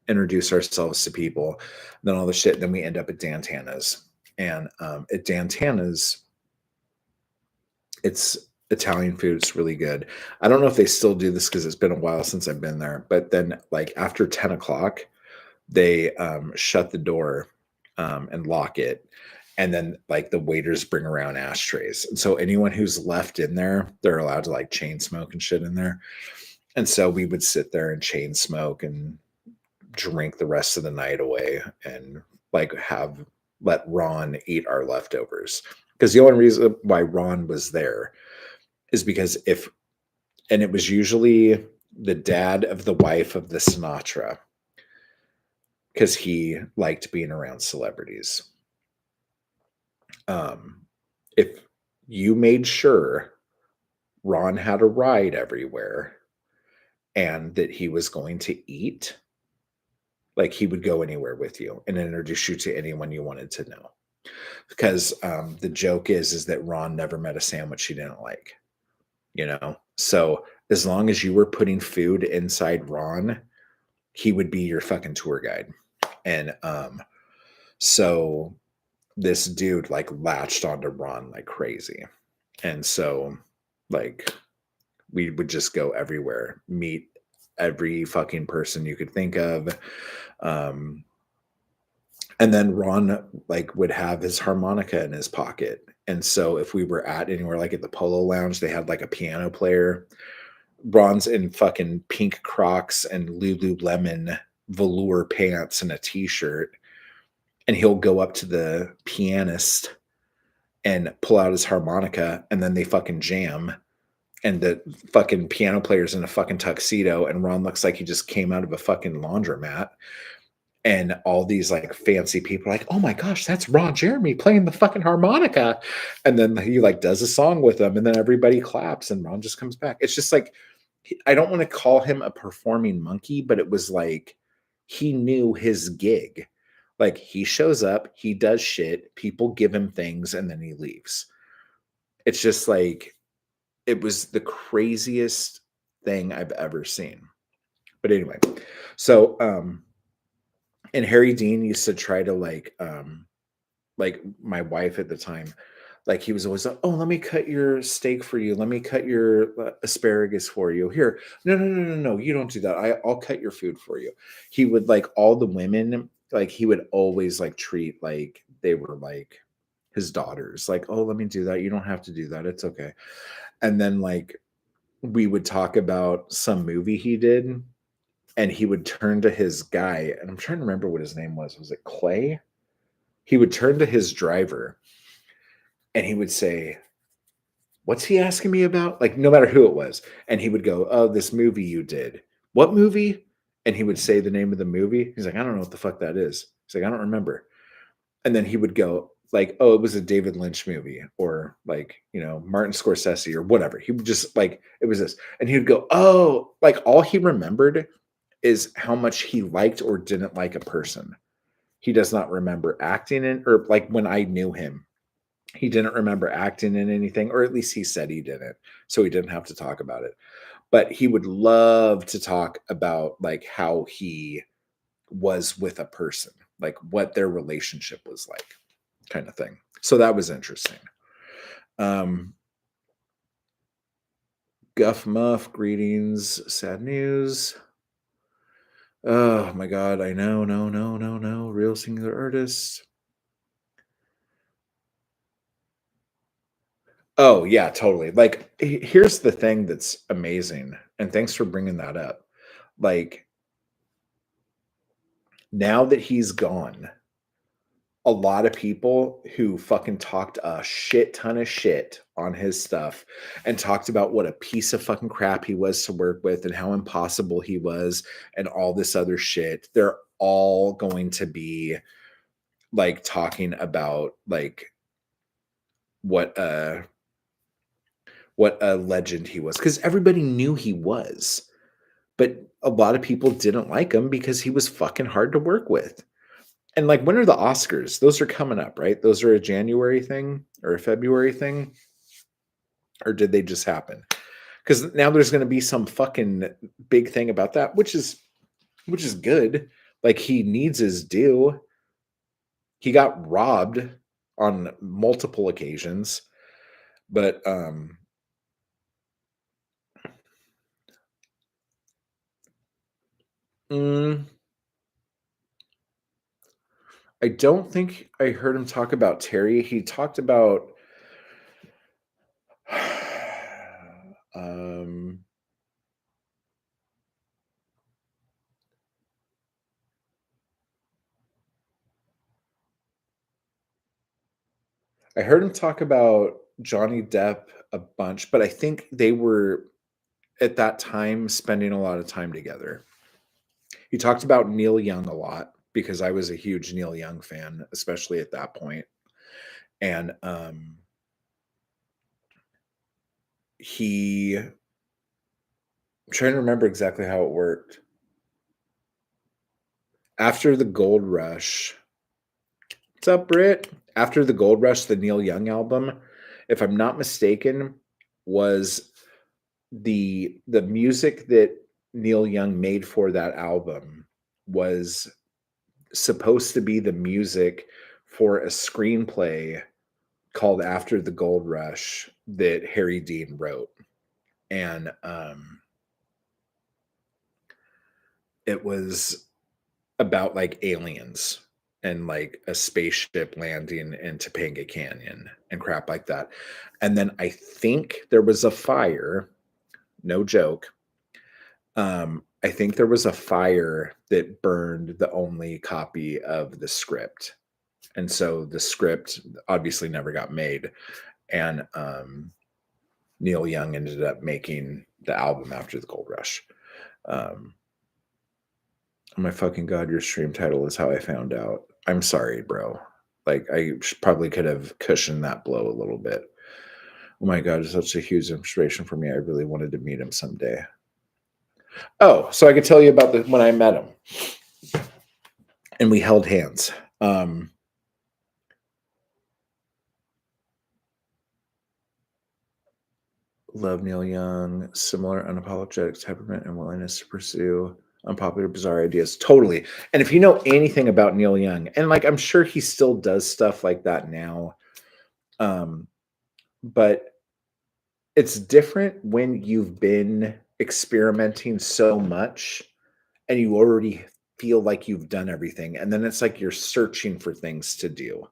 introduce ourselves to people. Then all the shit. Then we end up at Dantana's. And at Dantana's, it's Italian food. It's really good. I don't know if they still do this because it's been a while since I've been there. But then, like after 10 o'clock, they shut the door and lock it. And then, like the waiters bring around ashtrays. And so anyone who's left in there, they're allowed to like chain smoke and shit in there. And so we would sit there and chain smoke and drink the rest of the night away and like let Ron eat our leftovers. Because the only reason why Ron was there is because and it was usually the dad of the wife of the Sinatra, because he liked being around celebrities. If you made sure Ron had a ride everywhere and that he was going to eat, like he would go anywhere with you and introduce you to anyone you wanted to know. Because the joke is that Ron never met a sandwich he didn't like, you know? So as long as you were putting food inside Ron, he would be your fucking tour guide. And so this dude like latched onto Ron like crazy. And so like we would just go everywhere, meet every fucking person you could think of. And then Ron like would have his harmonica in his pocket. And so if we were at anywhere like at the Polo Lounge, they had like a piano player. Ron's in fucking pink Crocs and Lululemon velour pants and a t-shirt. And he'll go up to the pianist and pull out his harmonica, and then they fucking jam. And the fucking piano player's in a fucking tuxedo, and Ron looks like he just came out of a fucking laundromat. And all these like fancy people are like, "Oh my gosh, that's Ron Jeremy playing the fucking harmonica." And then he like does a song with them, and then everybody claps, and Ron just comes back. It's just like, I don't want to call him a performing monkey, but it was like he knew his gig. Like, he shows up, he does shit, people give him things, and then he leaves. It's just like it was the craziest thing I've ever seen. But anyway, so, and Harry Dean used to try to, like, my wife at the time, like, he was always like, "Oh, let me cut your steak for you. Let me cut your, asparagus for you. Here. No, no, no, no, no, you don't do that. I'll cut your food for you." He would, like, all the women, like, he would always, like, treat like they were, like, his daughters. Like, "Oh, let me do that. You don't have to do that. It's okay." And then, like, we would talk about some movie he did, and he would turn to his guy, and I'm trying to remember what his name was. Was it Clay? He would turn to his driver, and he would say, "What's he asking me about?" Like, no matter who it was. And he would go, "Oh, this movie you did." "What movie?" And he would say the name of the movie. He's like, "I don't know what the fuck that is." He's like, "I don't remember." And then he would go, like, "Oh, it was a David Lynch movie," or, like, Martin Scorsese or whatever. He would just, like, it was this. And he would go, "Oh," like, all he remembered is how much he liked or didn't like a person. He does not remember acting in, or, like, when I knew him, he didn't remember acting in anything, or at least he said he didn't, so he didn't have to talk about it. But he would love to talk about, like, how he was with a person, like, what their relationship was like, kind of thing. So that was interesting. Um, Guff Muff, greetings, sad news. Oh my god, I know, no, no, no, no, real singular artist. Oh, yeah, totally. Like, here's the thing that's amazing, and thanks for bringing that up. Like, now that he's gone, a lot of people who fucking talked a shit ton of shit on his stuff and talked about what a piece of fucking crap he was to work with and how impossible he was and all this other shit, they're all going to be, like, talking about, like, what a what a legend he was, because everybody knew he was. But a lot of people didn't like him because he was fucking hard to work with. And, like, when are the Oscars? Those are coming up, right? Those are a January thing or a February thing? Or did they just happen? Because now there's gonna be some fucking big thing about that, which is good. Like, he needs his due. He got robbed on multiple occasions, but, mm, I don't think I heard him talk about Terry. He talked about um, I heard him talk about Johnny Depp a bunch, but I think they were at that time spending a lot of time together. He talked about Neil Young a lot because I was a huge Neil Young fan, especially at that point. And I'm trying to remember exactly how it worked. After the Gold Rush, what's up, Britt? After the Gold Rush, the Neil Young album, if I'm not mistaken, was the music that Neil Young made for that album was supposed to be the music for a screenplay called After the Gold Rush that Harry Dean wrote. And it was about, like, aliens and, like, a spaceship landing in Topanga Canyon and crap like that. And then I think there was a fire, no joke. I think there was a fire that burned the only copy of the script. And so the script obviously never got made. And Neil Young ended up making the album After the Gold Rush. Um, oh my fucking god, your stream title is how I found out. I'm sorry, bro. Like, I probably could have cushioned that blow a little bit. Oh my god, it's such a huge inspiration for me. I really wanted to meet him someday. Oh, so I could tell you about when I met him and we held hands. Um, Love Neil Young, similar unapologetic temperament and willingness to pursue unpopular, bizarre ideas. Totally. And if you know anything about Neil Young, and like I'm sure he still does stuff like that now, um, but it's different when you've been experimenting so much and you already feel like you've done everything. And then it's like you're searching for things to do.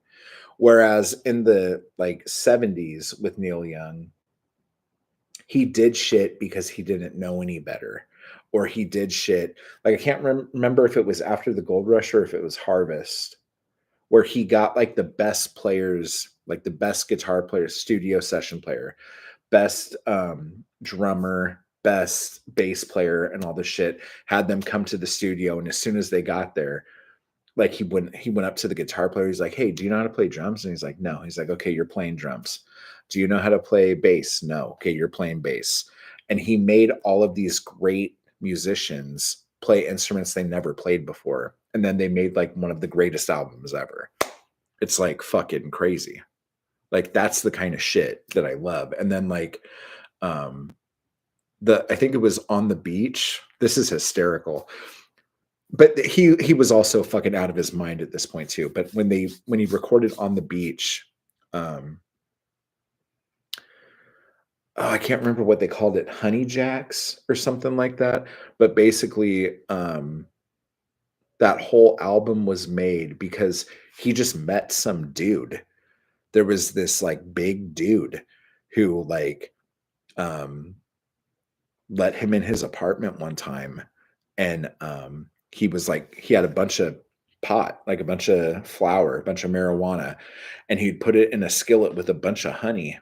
Whereas in the like 70s with Neil Young, he did shit because he didn't know any better. Or he did shit like I can't remember if it was after the gold rush or if it was harvest, where he got like the best players, like the best guitar player, studio session player, best drummer, best bass player, and all this shit, had them come to the studio. And as soon as they got there, like he went up to the guitar player. He's like, "Hey, do you know how to play drums?" And he's like, "No." He's like, "Okay, you're playing drums. Do you know how to play bass?" "No." "Okay, you're playing bass." And he made all of these great musicians play instruments they never played before. And then they made like one of the greatest albums ever. It's like fucking crazy. Like that's the kind of shit that I love. And then like um the I think it was On the Beach. This is hysterical. But he was also fucking out of his mind at this point too. But when he recorded On the Beach, um oh, I can't remember what they called it, Honey Jacks or something like that. But basically, that whole album was made because he just met some dude. There was this like big dude who like um let him in his apartment one time, and he was like he had a bunch of pot, like a bunch of flour, a bunch of marijuana, and he'd put it in a skillet with a bunch of honey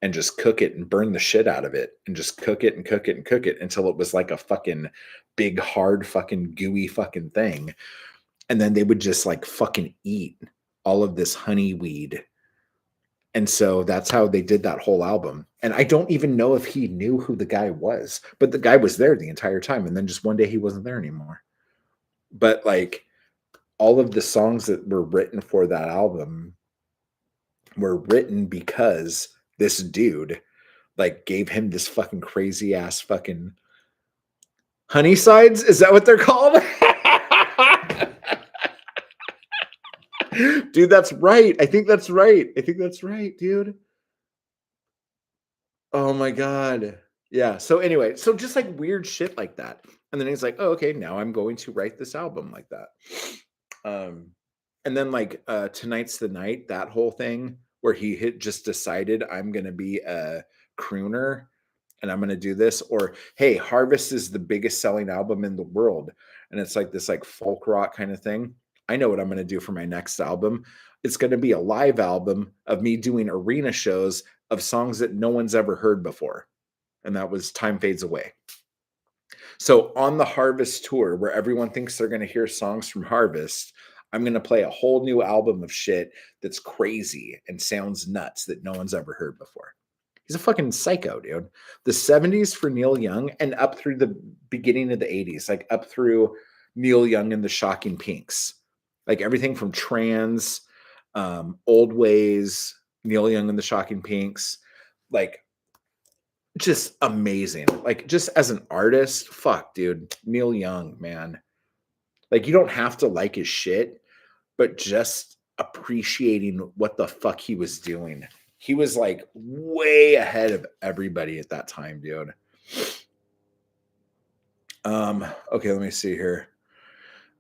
and just cook it and burn the shit out of it and just cook it and cook it and cook it until it was like a fucking big hard fucking gooey fucking thing. And then they would just like fucking eat all of this honey weed. And so that's how they did that whole album. And I don't even know if he knew who the guy was, but the guy was there the entire time. And then just one day he wasn't there anymore. But like all of the songs that were written for that album were written because this dude like gave him this fucking crazy ass fucking honey sides. Is that what they're called? Dude, that's right. I think that's right. I think that's right, dude. Oh my god. Yeah, so anyway, so just, like, weird shit like that, and then he's like, "Oh, okay, now I'm going to write this album like that." Um, and then, like, Tonight's the Night, that whole thing where he had just decided, "I'm gonna be a crooner, and I'm gonna do this," or, "Hey, Harvest is the biggest selling album in the world," and it's like this, like, folk rock kinda thing. I know what I'm gonna do for my next album. It's gonna be a live album of me doing arena shows of songs that no one's ever heard before, and that was Time Fades Away. So on the Harvest tour, where everyone thinks they're gonna hear songs from Harvest, I'm gonna play a whole new album of shit that's crazy and sounds nuts that no one's ever heard before. He's a fucking psycho, dude. The 70s for Neil Young and up through the beginning of the 80s, like up through Neil Young and the Shocking Pinks. Like everything from Trans, Old Ways, Neil Young and the Shocking Pinks, like just amazing. Like just as an artist, fuck, dude. Neil Young, man. Like you don't have to like his shit, but just appreciating what the fuck he was doing. He was like way ahead of everybody at that time, dude. Okay, let me see here.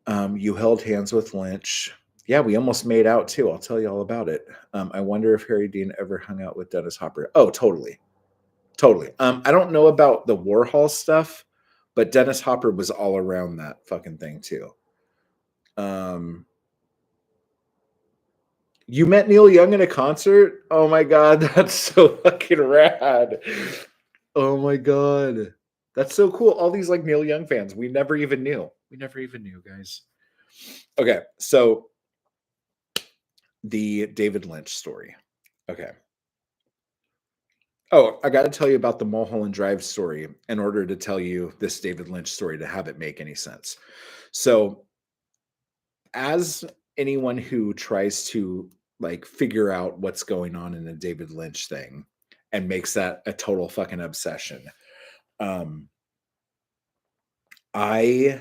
You held hands with Lynch. Yeah, we almost made out too. I'll tell you all about it. I wonder if Harry Dean ever hung out with Dennis Hopper. Oh, totally. Totally. I don't know about the Warhol stuff, but Dennis Hopper was all around that fucking thing too. Um, you met Neil Young in a concert? Oh my god, that's so fucking rad. Oh my god. That's so cool. All these like Neil Young fans. We never even knew. We never even knew, guys. Okay, so the David Lynch story. Okay. Oh, I got to tell you about the Mulholland Drive story in order to tell you this David Lynch story to have it make any sense. So, as anyone who tries to like figure out what's going on in a David Lynch thing and makes that a total fucking obsession. Um, I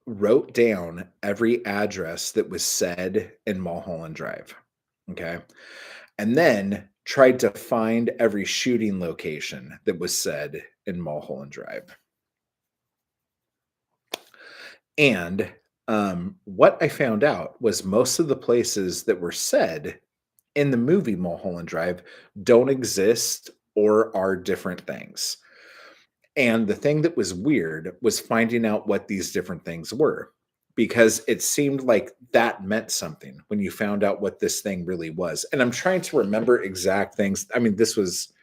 wrote down every address that was said in Mulholland Drive. Okay. And then tried to find every shooting location that was said in Mulholland Drive. And what I found out was most of the places that were said in the movie Mulholland Drive don't exist or are different things. And the thing that was weird was finding out what these different things were because it seemed like that meant something when you found out what this thing really was. And I'm trying to remember exact things. I mean, this was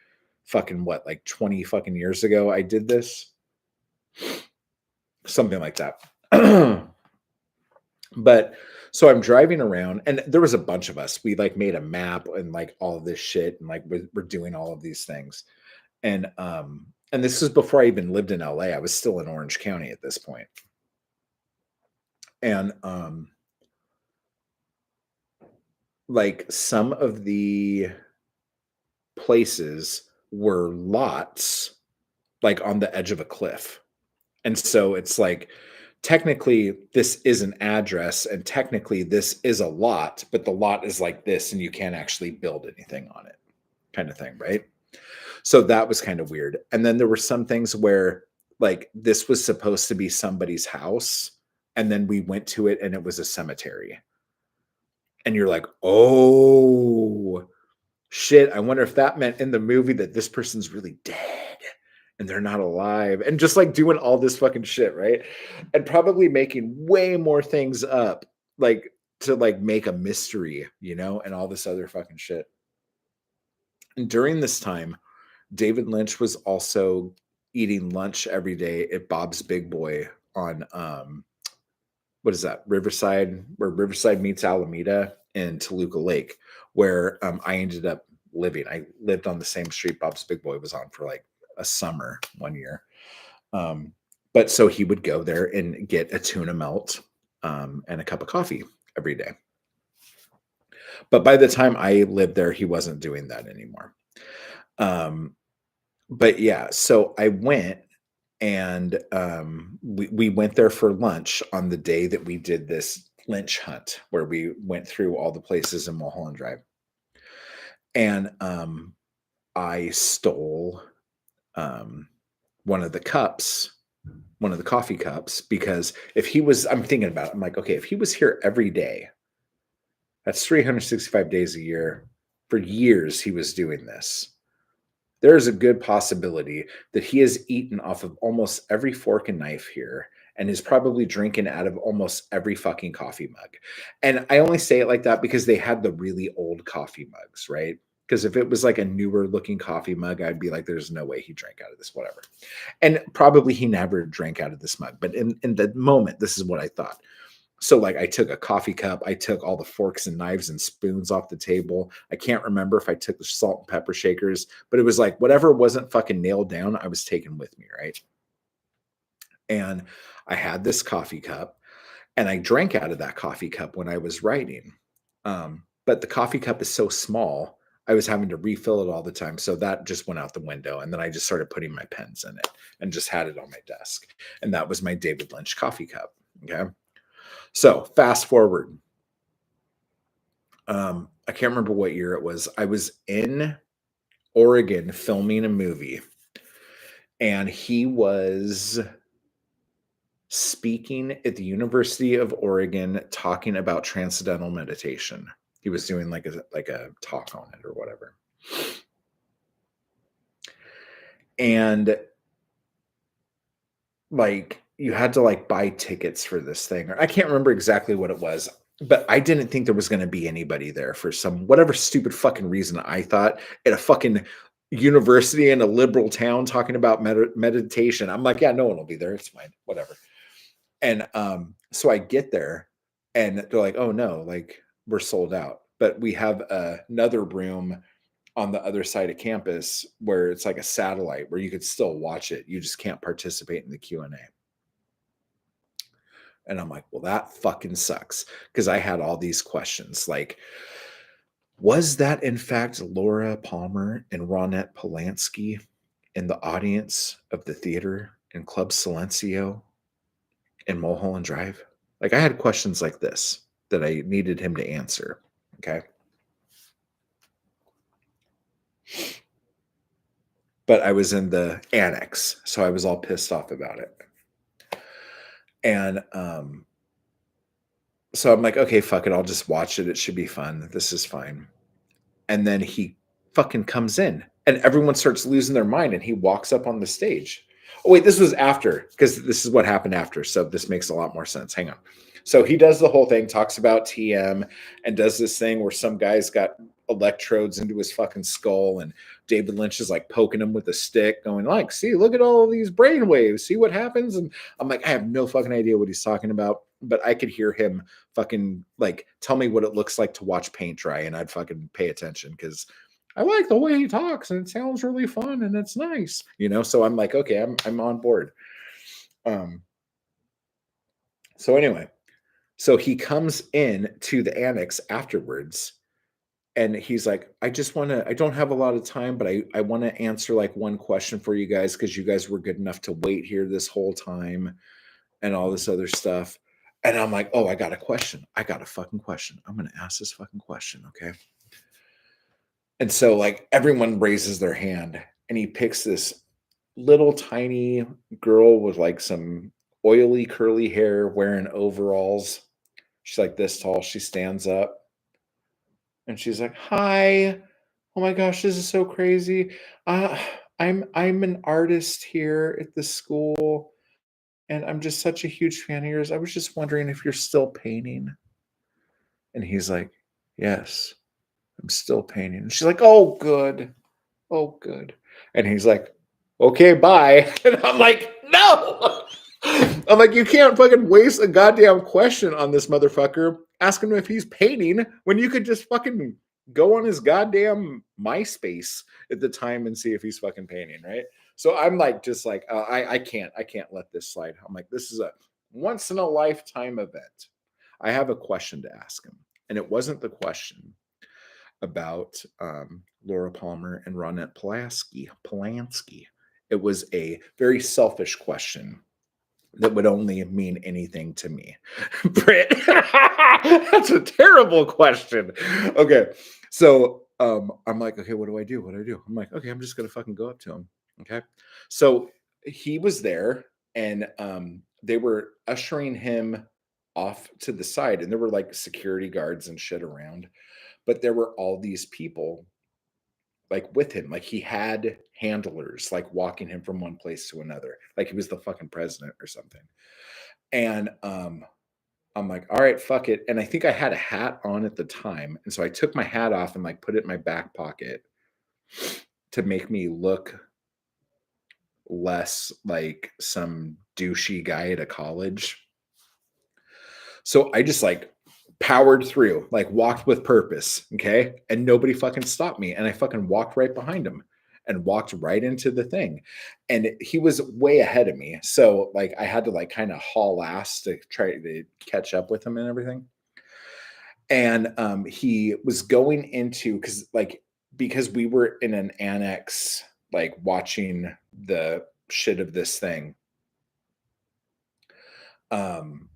fucking what, like 20 fucking years ago I did this? Something like that. But so I'm driving around and there was a bunch of us. We like made a map and like all of this shit and like we're doing all of these things. And this was before I even lived in LA. I was still in Orange County at this point. And like some of the places were lots like on the edge of a cliff. And so it's like technically this is an address and technically this is a lot, but the lot is like this and you can't actually build anything on it, kind of thing, right? So that was kind of weird. And then there were some things where like this was supposed to be somebody's house and then we went to it and it was a cemetery. And you're like, "Oh, shit, I wonder if that meant in the movie that this person's really dead and they're not alive." And just like doing all this fucking shit, right? And probably making way more things up like to like make a mystery, and all this other fucking shit. And during this time, David Lynch was also eating lunch every day at Bob's Big Boy on what is that? Riverside, where Riverside meets Alameda in Toluca Lake, where I ended up living. I lived on the same street Bob's Big Boy was on for like a summer one year. Um, but so he would go there and get a tuna melt and a cup of coffee every day. But by the time I lived there, he wasn't doing that anymore. Um, but yeah, so I went and we went there for lunch on the day that we did this Lynch hunt where we went through all the places in Mulholland Drive. And I stole um, one of the cups, one of the coffee cups, because if he was, I'm thinking about it, I'm like, okay, if he was here every day, that's 365 days a year. For years, he was doing this. There is a good possibility that he has eaten off of almost every fork and knife here and is probably drinking out of almost every fucking coffee mug. And I only say it like that because they had the really old coffee mugs, right? Because if it was like a newer looking coffee mug, I'd be like, there's no way he drank out of this, whatever. And probably he never drank out of this mug. But in the moment, this is what I thought. So like I took a coffee cup, I took all the forks and knives and spoons off the table. I can't remember if I took the salt and pepper shakers, but it was like whatever wasn't fucking nailed down, I was taking with me, right? And I had this coffee cup and I drank out of that coffee cup when I was writing. But the coffee cup is so small, I was having to refill it all the time. So that just went out the window. And then I just started putting my pens in it and just had it on my desk. And that was my David Lynch coffee cup. Okay. So fast forward. I can't remember what year it was. I was in Oregon filming a movie, and he was speaking at the University of Oregon talking about transcendental meditation. He was doing like a talk on it or whatever. And like you had to like buy tickets for this thing, or I can't remember exactly what it was, but I didn't think there was going to be anybody there for some whatever stupid fucking reason. I thought at a fucking university in a liberal town talking about meditation. I'm like, yeah, no one will be there. It's fine, whatever. And so I get there, and they're like, oh no, like we're sold out, but we have another room on the other side of campus where it's like a satellite where you could still watch it. You just can't participate in the Q&A. And I'm like, well, that fucking sucks. Because I had all these questions like, was that in fact Laura Palmer and Ronette Polanski in the audience of the theater in Club Silencio in Mulholland Drive? Like, I had questions like this that I needed him to answer. Okay. But I was in the annex, so I was all pissed off about it. And so I'm like, okay, fuck it. I'll just watch it. It should be fun. This is fine. And then he fucking comes in and everyone starts losing their mind and he walks up on the stage. Oh, wait, this was after, because this is what happened after. So this makes a lot more sense. Hang on. So he does the whole thing, talks about TM, and does this thing where some guy's got electrodes into his fucking skull, and David Lynch is like poking him with a stick, going like, "See, look at all these brain waves. See what happens?" And I'm like, I have no fucking idea what he's talking about, but I could hear him fucking like tell me what it looks like to watch paint dry, and I'd fucking pay attention because I like the way he talks and it sounds really fun and it's nice, you know. So I'm like, okay, I'm on board. Um. So anyway, so he comes in to the annex afterwards and he's like, I don't have a lot of time, but I want to answer like one question for you guys because you guys were good enough to wait here this whole time and all this other stuff. And I'm like, oh, I got a question. I got a fucking question. I'm going to ask this fucking question. Okay. And so like everyone raises their hand and he picks this little tiny girl with like some oily curly hair wearing overalls. She's like this tall. She stands up and she's like, "Hi. Oh my gosh, this is so crazy. Uh, I'm an artist here at the school, and I'm just such a huge fan of yours. I was just wondering if you're still painting." And he's like, "Yes, I'm still painting." And she's like, "Oh, good. Oh, good." And he's like, "Okay, bye." And I'm like, "No." I'm like, you can't fucking waste a goddamn question on this motherfucker. Ask him if he's painting when you could just fucking go on his goddamn MySpace at the time and see if he's fucking painting, right? So I'm like, just like, I can't let this slide. I'm like, this is a once in a lifetime event. I have a question to ask him, and it wasn't the question about Laura Palmer and Ronette Polanski. It was a very selfish question that would only mean anything to me. Britt, that's a terrible question. Okay, so I'm like, okay, what do I do? What do I do? I'm like, okay, I'm just gonna fucking go up to him. Okay, so he was there, and they were ushering him off to the side, and there were like security guards and shit around, but there were all these people like with him, like he had handlers like walking him from one place to another, like he was the fucking president or something. And I'm like, all right, fuck it. And I think I had a hat on at the time. And so I took my hat off and like put it in my back pocket to make me look less like some douchey guy at a college. So I just like powered through, like walked with purpose. Okay. And nobody fucking stopped me. And I fucking walked right behind him and walked right into the thing. And he was way ahead of me. So like I had to like kind of haul ass to try to catch up with him and everything. And he was going into because we were in an annex, like watching the shit of this thing. Um,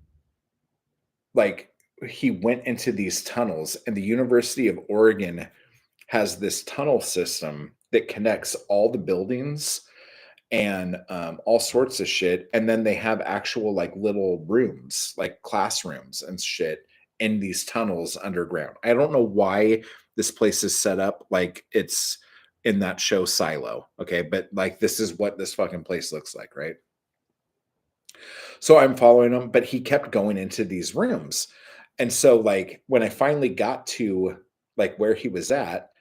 like he went into these tunnels, and the University of Oregon has this tunnel system that connects all the buildings and all sorts of shit. And then they have actual like little rooms, like classrooms and shit in these tunnels underground. I don't know why this place is set up like it's in that show Silo. Okay. But like this is what this fucking place looks like, right? So I'm following him, but he kept going into these rooms. And so like when I finally got to like where he was at,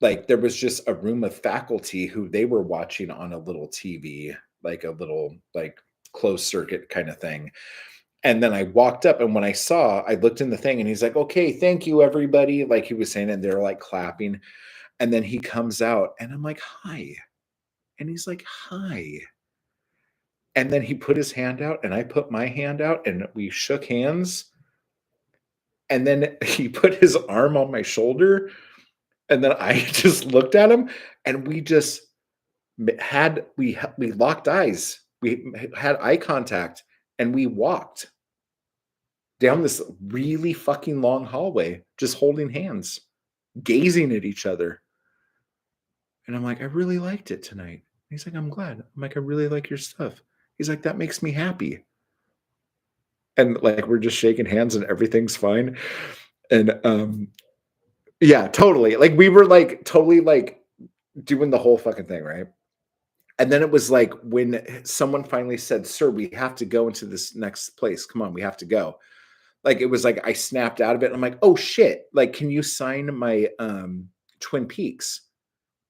like there was just a room of faculty who they were watching on a little TV, like a little like closed circuit kind of thing. And then I walked up, and when I looked in the thing and he's like, "Okay, thank you everybody." Like he was saying, and they're like clapping. And then he comes out and I'm like, "Hi." And he's like, "Hi." And then he put his hand out and I put my hand out and we shook hands. And then he put his arm on my shoulder. And then I just looked at him and we just we locked eyes. We had eye contact and we walked down this really fucking long hallway, just holding hands, gazing at each other. And I'm like, I really liked it tonight. He's like, I'm glad. I'm like, I really like your stuff. He's like, that makes me happy. And like, we're just shaking hands and everything's fine. And yeah, totally. Like, we were like, totally like doing the whole fucking thing, right? And then it was like when someone finally said, Sir, we have to go into this next place. Come on, we have to go. Like, it was like I snapped out of it. And I'm like, oh shit. Like, can you sign my Twin Peaks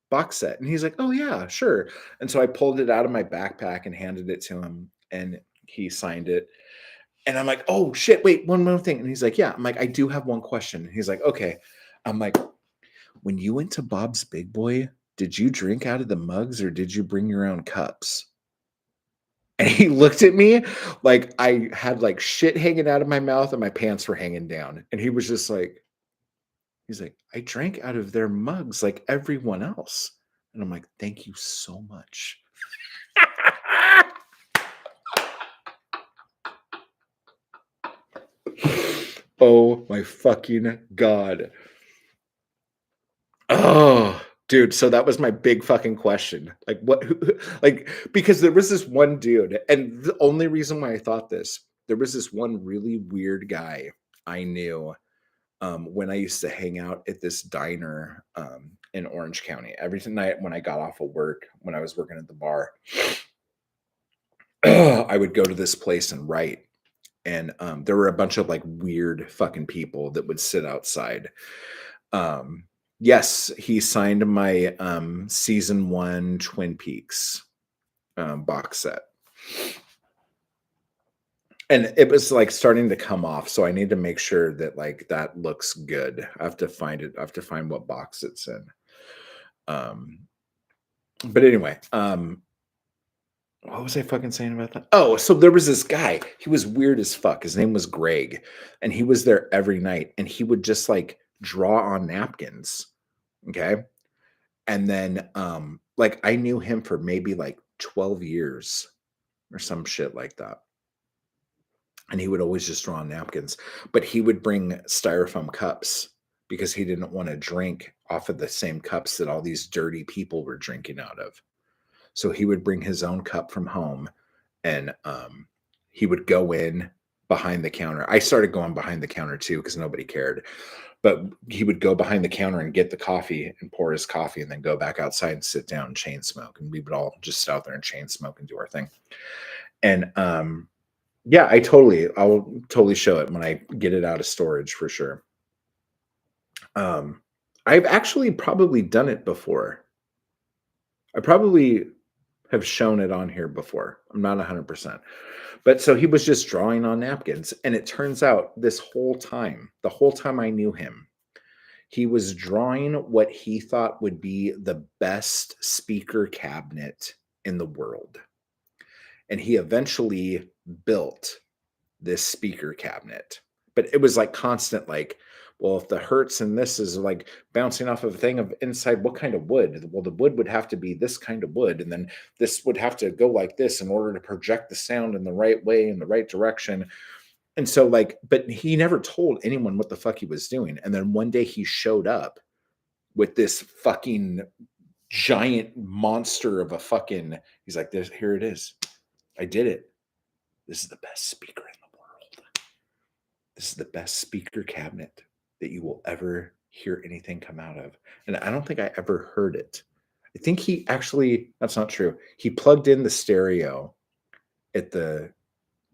box set? And he's like, oh yeah, sure. And so I pulled it out of my backpack and handed it to him and he signed it. And I'm like, oh shit, wait, one more thing. And he's like, yeah. I'm like, I do have one question. And he's like, okay. I'm like, when you went to Bob's Big Boy, did you drink out of the mugs or did you bring your own cups? And he looked at me like I had like shit hanging out of my mouth and my pants were hanging down. And he was just like, he's like, I drank out of their mugs like everyone else. And I'm like, thank you so much. Oh my fucking God. Oh, dude. So that was my big fucking question. Like, like, because there was this one dude, and the only reason why I thought this, there was this one really weird guy I knew when I used to hang out at this diner in Orange County. Every night when I got off of work, when I was working at the bar, I would go to this place and write. And there were a bunch of like weird fucking people that would sit outside. Yes, he signed my season 1 Twin Peaks box set. And it was like starting to come off, so I need to make sure that like that looks good. I have to find it. I have to find what box it's in. Um, but anyway, what was I fucking saying about that? Oh, so there was this guy. He was weird as fuck. His name was Greg, and he was there every night, and he would just like draw on napkins. Okay. And then like I knew him for maybe like 12 years or some shit like that. And he would always just draw on napkins, but he would bring styrofoam cups because he didn't want to drink off of the same cups that all these dirty people were drinking out of. So he would bring his own cup from home and he would go in behind the counter. I started going behind the counter too because nobody cared. But he would go behind the counter and get the coffee and pour his coffee and then go back outside and sit down and chain smoke. And we would all just sit out there and chain smoke and do our thing. And yeah, I'll totally show it when I get it out of storage for sure. I've actually probably done it before. I probably have shown it on here before. I'm not 100%. But so he was just drawing on napkins. And it turns out this whole time, the whole time I knew him, he was drawing what he thought would be the best speaker cabinet in the world. And he eventually built this speaker cabinet. But it was like constant, like, well, if the Hertz and this is like bouncing off of a thing of inside, what kind of wood? Well, the wood would have to be this kind of wood. And then this would have to go like this in order to project the sound in the right way, in the right direction. And so, like, but he never told anyone what the fuck he was doing. And then one day he showed up with this fucking giant monster of a fucking, he's like, this, here it is. I did it. This is the best speaker in the world. This is the best speaker cabinet that you will ever hear anything come out of. And I don't think I ever heard it. I think he actually, that's not true. He plugged in the stereo at the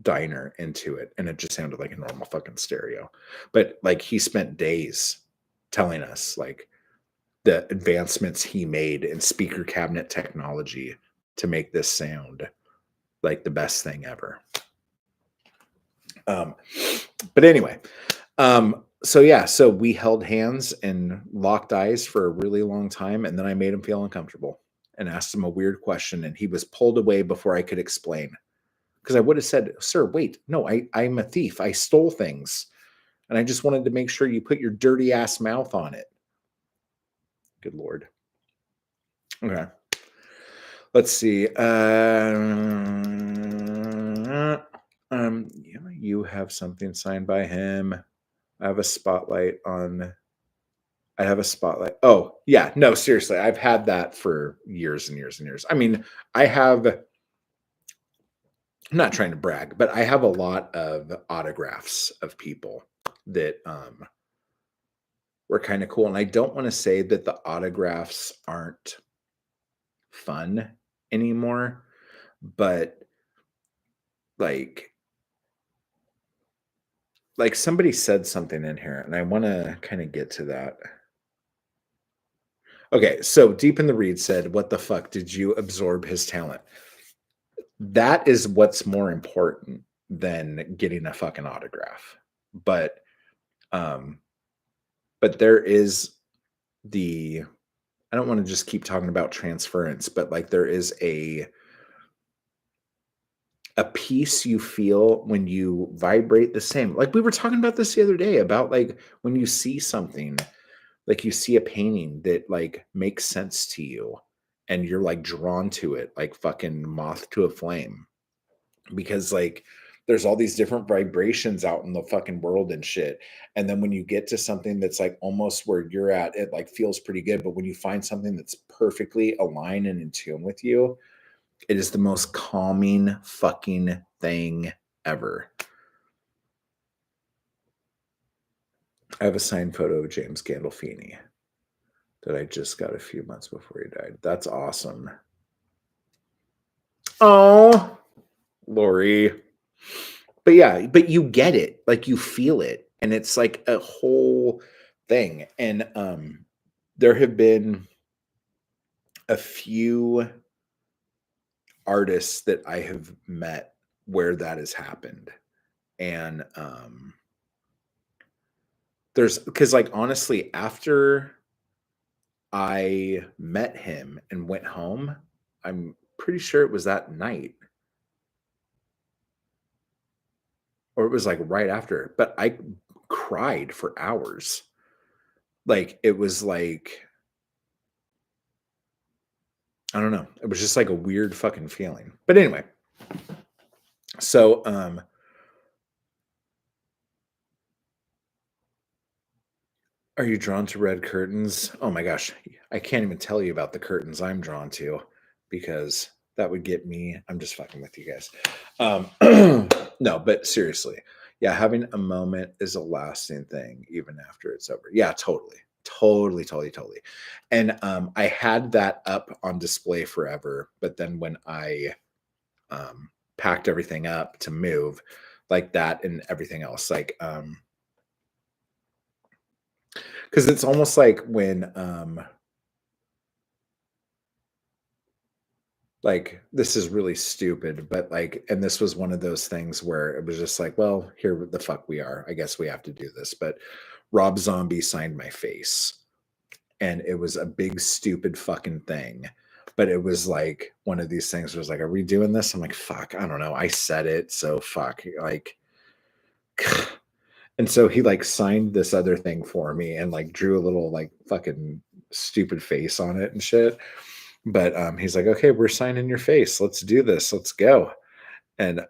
diner into it and it just sounded like a normal fucking stereo. But like he spent days telling us like the advancements he made in speaker cabinet technology to make this sound like the best thing ever. But anyway, so yeah, so we held hands and locked eyes for a really long time, and then I made him feel uncomfortable and asked him a weird question, and he was pulled away before I could explain. because I would have said, "Sir, wait, no, I'm a thief. I stole things, and I just wanted to make sure you put your dirty ass mouth on it." Good lord. Okay, let's see. You have something signed by him. I have a spotlight on. I have a spotlight. Oh, yeah. No, seriously. I've had that for years and years and years. I mean, I have, I'm not trying to brag, but I have a lot of autographs of people that were kind of cool. And I don't want to say that the autographs aren't fun anymore, but like somebody said something in here and I want to kind of get to that. Okay, so Deep in the Reed said, "What the fuck did you absorb his talent?" That is what's more important than getting a fucking autograph. But um there is the I don't want to just keep talking about transference, but like there is a peace you feel when you vibrate the same. Like we were talking about this the other day about like when you see something, like you see a painting that like makes sense to you and you're like drawn to it like fucking moth to a flame because like there's all these different vibrations out in the fucking world and shit. And then when you get to something that's like almost where you're at, it like feels pretty good. But when you find something that's perfectly aligned and in tune with you, it is the most calming fucking thing ever. I have a signed photo of James Gandolfini that I just got a few months before he died. That's awesome. Oh, Lori. But yeah, but you get it. Like you feel it. And it's like a whole thing. And there have been a few artists that I have met where that has happened. And there's because like honestly, after I met him and went home, I'm pretty sure it was that night or it was like right after, but I cried for hours. Like it was like I don't know. It was just like a weird fucking feeling. But anyway, so are you drawn to red curtains? Oh my gosh. I can't even tell you about the curtains I'm drawn to because that would get me. I'm just fucking with you guys. No, but seriously. Yeah, having a moment is a lasting thing even after it's over. Yeah, totally. Totally, totally, totally. And I had that up on display forever, but then when I packed everything up to move, like that and everything else, like because it's almost like when like this is really stupid, but like and this was one of those things where it was just like, well, here the fuck we are. I guess we have to do this. But Rob Zombie signed my face. And it was a big stupid fucking thing. But it was like one of these things where it was like, are we doing this? I'm like, fuck, I don't know. I said it, so fuck. Like and so he like signed this other thing for me and like drew a little like fucking stupid face on it and shit. But he's like, okay, we're signing your face. Let's do this. Let's go. And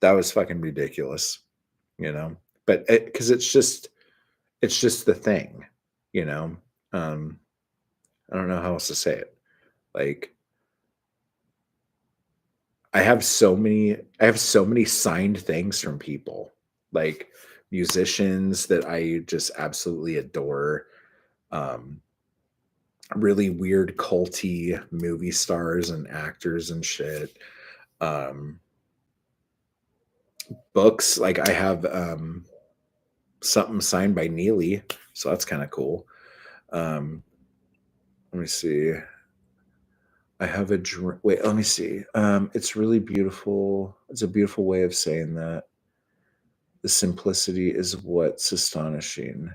that was fucking ridiculous, you know. But because it's just the thing, you know. Um, I don't know how else to say it. Like I have so many signed things from people, like musicians that I just absolutely adore. Um, really weird culty movie stars and actors and shit. Um, books, like I have something signed by Neely, so that's kind of cool. Um, let me see. I have a wait. Let me see. It's really beautiful. It's a beautiful way of saying that. The simplicity is what's astonishing.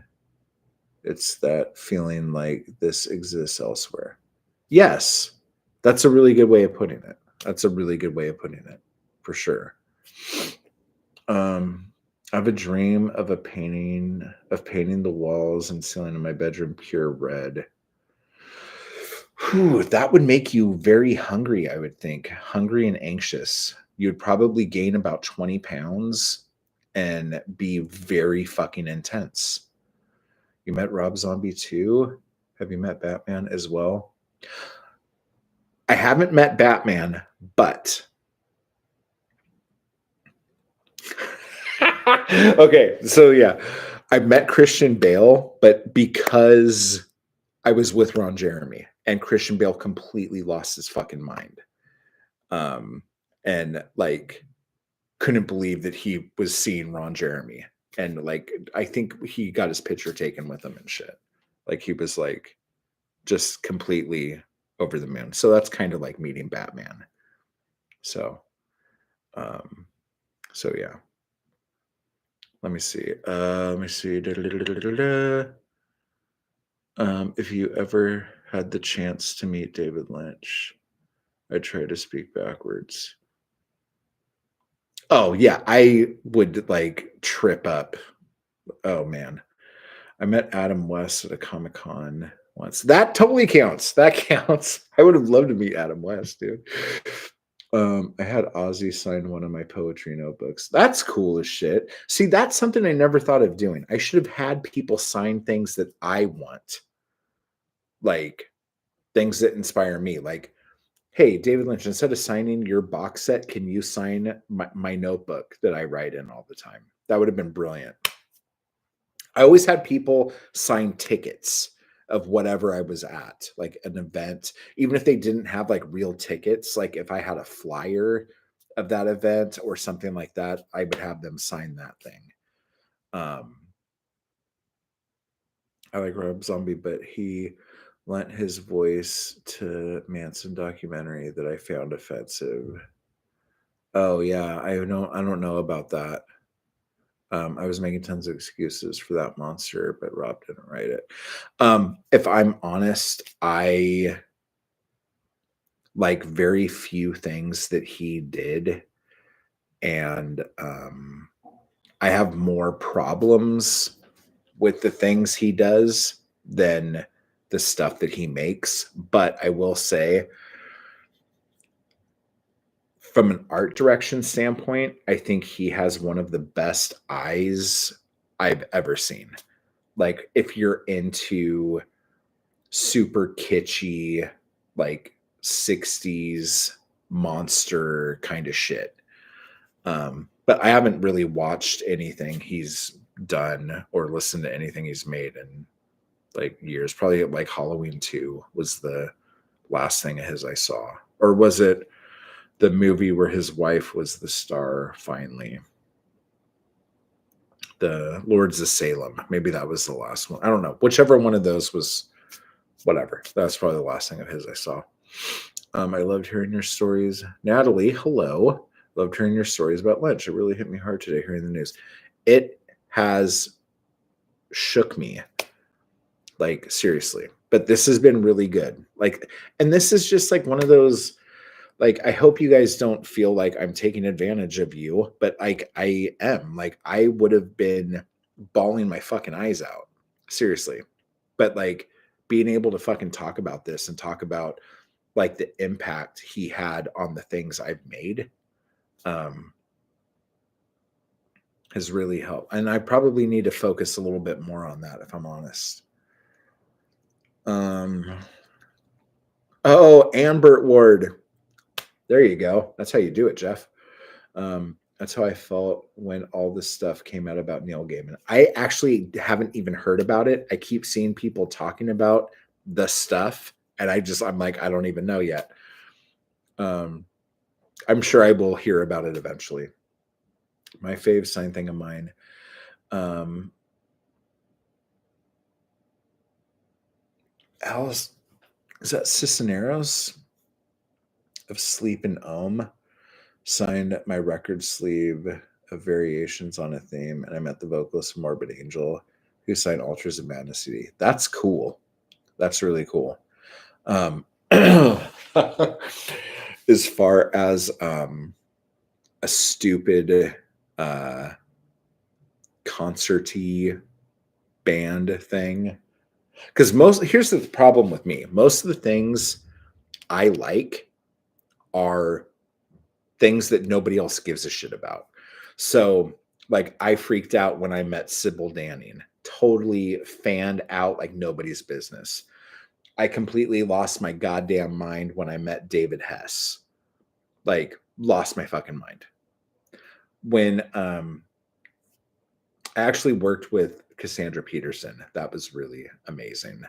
It's that feeling like this exists elsewhere. Yes, that's a really good way of putting it. That's a really good way of putting it. for sure. I have a dream of painting the walls and ceiling in my bedroom pure red. Whew, that would make you very hungry, I would think. Hungry and anxious. You'd probably gain about 20 pounds and be very fucking intense. You met Rob Zombie too? Have you met Batman as well? I haven't met Batman, but okay, so yeah, I met Christian Bale, but because I was with Ron Jeremy and Christian Bale completely lost his fucking mind. Um, and like couldn't believe that he was seeing Ron Jeremy. And like I think he got his picture taken with him and shit. Like he was like just completely over the moon. So that's kind of like meeting Batman. So um so yeah. Let me see. Let me see. If you ever had the chance to meet David Lynch, I try to speak backwards. Oh yeah, I would like trip up. Oh man. I met Adam West at a Comic-Con once. That totally counts. That counts. I would have loved to meet Adam West, dude. I had Ozzy sign one of my poetry notebooks. That's cool as shit. See, that's something I never thought of doing. I should have had people sign things that I want, like things that inspire me. Like, hey, David Lynch, instead of signing your box set, can you sign my notebook that I write in all the time? That would have been brilliant. I always had people sign tickets of whatever I was at, like an event, even if they didn't have like real tickets. Like if I had a flyer of that event or something like that, I would have them sign that thing. Um, I like Rob Zombie, but he lent his voice to Manson documentary that I found offensive. Oh yeah, I don't know about that. I was making tons of excuses for that monster, but Rob didn't write it. If I'm honest, I like very few things that he did, and I have more problems with the things he does than the stuff that he makes. But I will say, from an art direction standpoint, I think he has one of the best eyes I've ever seen. Like, if you're into super kitschy, like 60s monster kind of shit. But I haven't really watched anything he's done or listened to anything he's made in like years. Probably like Halloween 2 was the last thing of his I saw. Or was it the movie where his wife was the star finally? The Lords of Salem. Maybe that was the last one. I don't know. Whichever one of those was whatever. That's probably the last thing of his I saw. I loved hearing your stories. Natalie, hello. Loved hearing your stories about Lynch. It really hit me hard today hearing the news. It has shook me, like seriously. But this has been really good. Like, and this is just like one of those, like, I hope you guys don't feel like I'm taking advantage of you, but like I am. Like, I would have been bawling my fucking eyes out. Seriously. But like being able to fucking talk about this and talk about like the impact he had on the things I've made um, has really helped. And I probably need to focus a little bit more on that, if I'm honest. Oh, Ambert Ward. There you go. That's how you do it, Jeff. That's how I felt when all this stuff came out about Neil Gaiman. I actually haven't even heard about it. I keep seeing people talking about the stuff, and I'm like, I don't even know yet. I'm sure I will hear about it eventually. My fave sign thing of mine. Alice, is that Cisneros of Sleep and Ohm? Signed my record sleeve of variations on a theme, and I met the vocalist of Morbid Angel, who signed Ultras of Madness CD. That's cool. That's really cool. As far as a stupid concerty band thing. Because here's the problem with me. Most of the things I like are things that nobody else gives a shit about. So, like, I freaked out when I met Sybil Danning. Totally fanned out like nobody's business. I completely lost my goddamn mind when I met David Hess. Like, lost my fucking mind. When I actually worked with Cassandra Peterson, that was really amazing.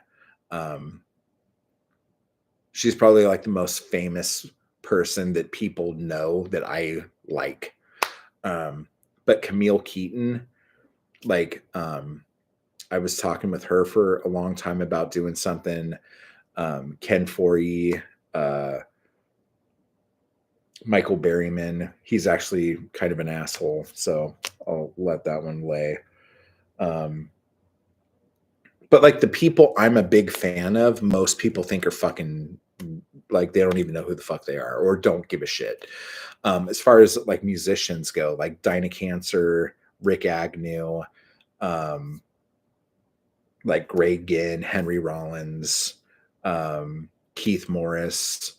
She's probably like the most famous person that people know that I like. But Camille Keaton, like, I was talking with her for a long time about doing something. Ken Foree, Michael Berryman, he's actually kind of an asshole, so I'll let that one lay. But like the people I'm a big fan of, most people think are fucking, like, they don't even know who the fuck they are or don't give a shit. As far as like musicians go, like Dinah Cancer, Rick Agnew, like Greg Ginn, Henry Rollins, Keith Morris,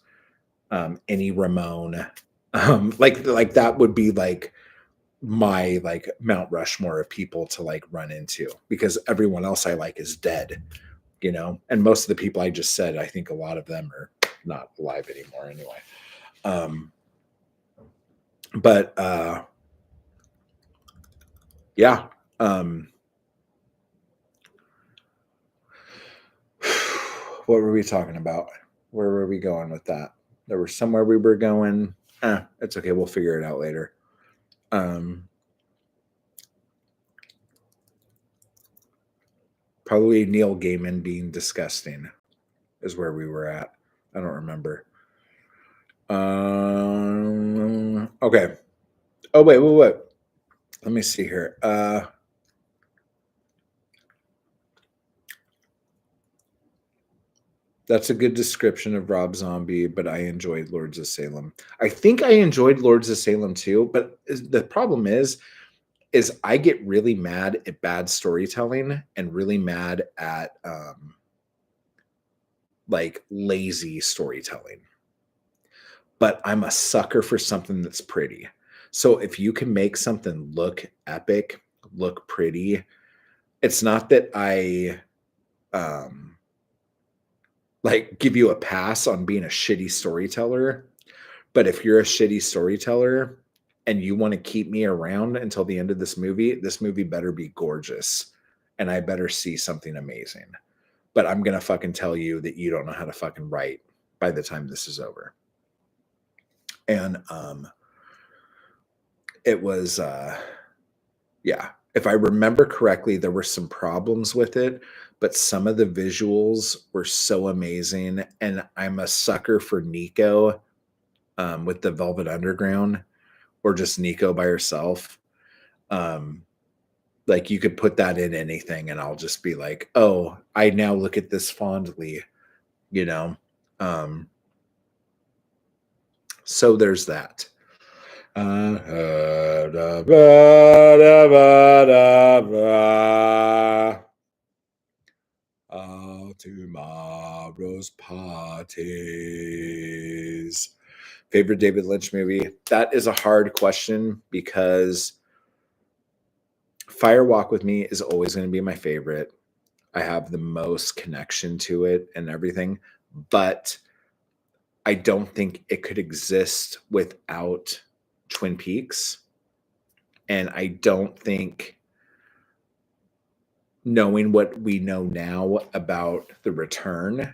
Annie Ramone, like that would be like my like Mount Rushmore of people to like run into, because everyone else I like is dead, and most of the people I just said, I think a lot of them are not alive anymore anyway. But yeah. What were we talking about? Where were we going with that? There was somewhere we were going. It's okay. We'll figure it out later. Probably Neil Gaiman being disgusting is where we were at. I don't remember. Okay. Oh, wait. Let me see here. That's a good description of Rob Zombie, but I enjoyed Lords of Salem. I think I enjoyed Lords of Salem too, but the problem is I get really mad at bad storytelling and really mad at like lazy storytelling. But I'm a sucker for something that's pretty. So if you can make something look epic, look pretty, it's not that I like give you a pass on being a shitty storyteller, but if you're a shitty storyteller and you want to keep me around until the end of this movie better be gorgeous and I better see something amazing. But I'm going to fucking tell you that you don't know how to fucking write by the time this is over. And it was yeah, if I remember correctly, there were some problems with it, but some of the visuals were so amazing. And I'm a sucker for Nico with the Velvet Underground, or just Nico by herself. Like you could put that in anything and I'll just be like, oh, I now look at this fondly, you know? So there's that. Tomorrow's parties. Favorite David Lynch movie? That is a hard question because Fire Walk with Me is always going to be my favorite. I have the most connection to it and everything, but I don't think it could exist without Twin Peaks. And I don't think, knowing what we know now about The Return,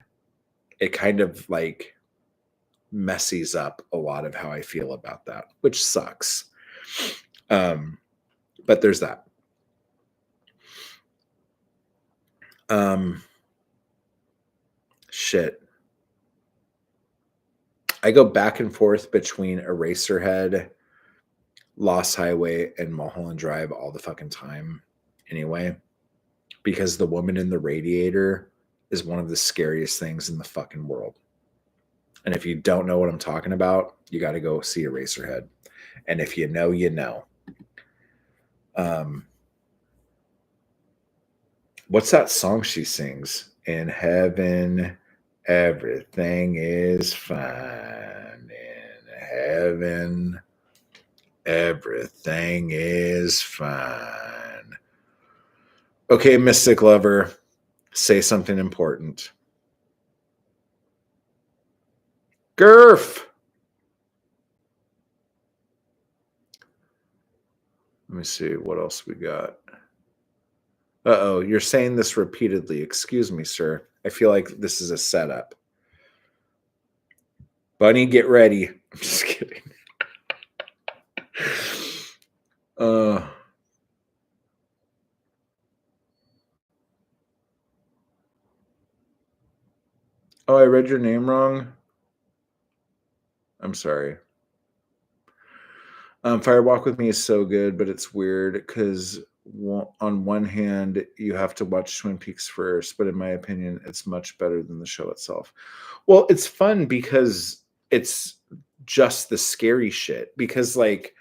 it kind of like messes up a lot of how I feel about that, which sucks. But there's that. Shit. I go back and forth between Eraserhead, Lost Highway, and Mulholland Drive all the fucking time anyway, because The Woman in the Radiator is one of the scariest things in the fucking world. And if you don't know what I'm talking about, you got to go see Eraserhead. And if you know, you know. Um, what's that song she sings? In heaven, everything is fine. In heaven, everything is fine. Okay, Mystic Lover, say something important. Gerf! Let me see what else we got. Uh-oh, you're saying this repeatedly. Excuse me, sir. I feel like this is a setup. Bunny, get ready. I'm just kidding. Uh, oh, I read your name wrong. I'm sorry. Fire Walk with Me is so good, but it's weird because on one hand, you have to watch Twin Peaks first, but in my opinion, it's much better than the show itself. Well, it's fun because it's just the scary shit. Because, like,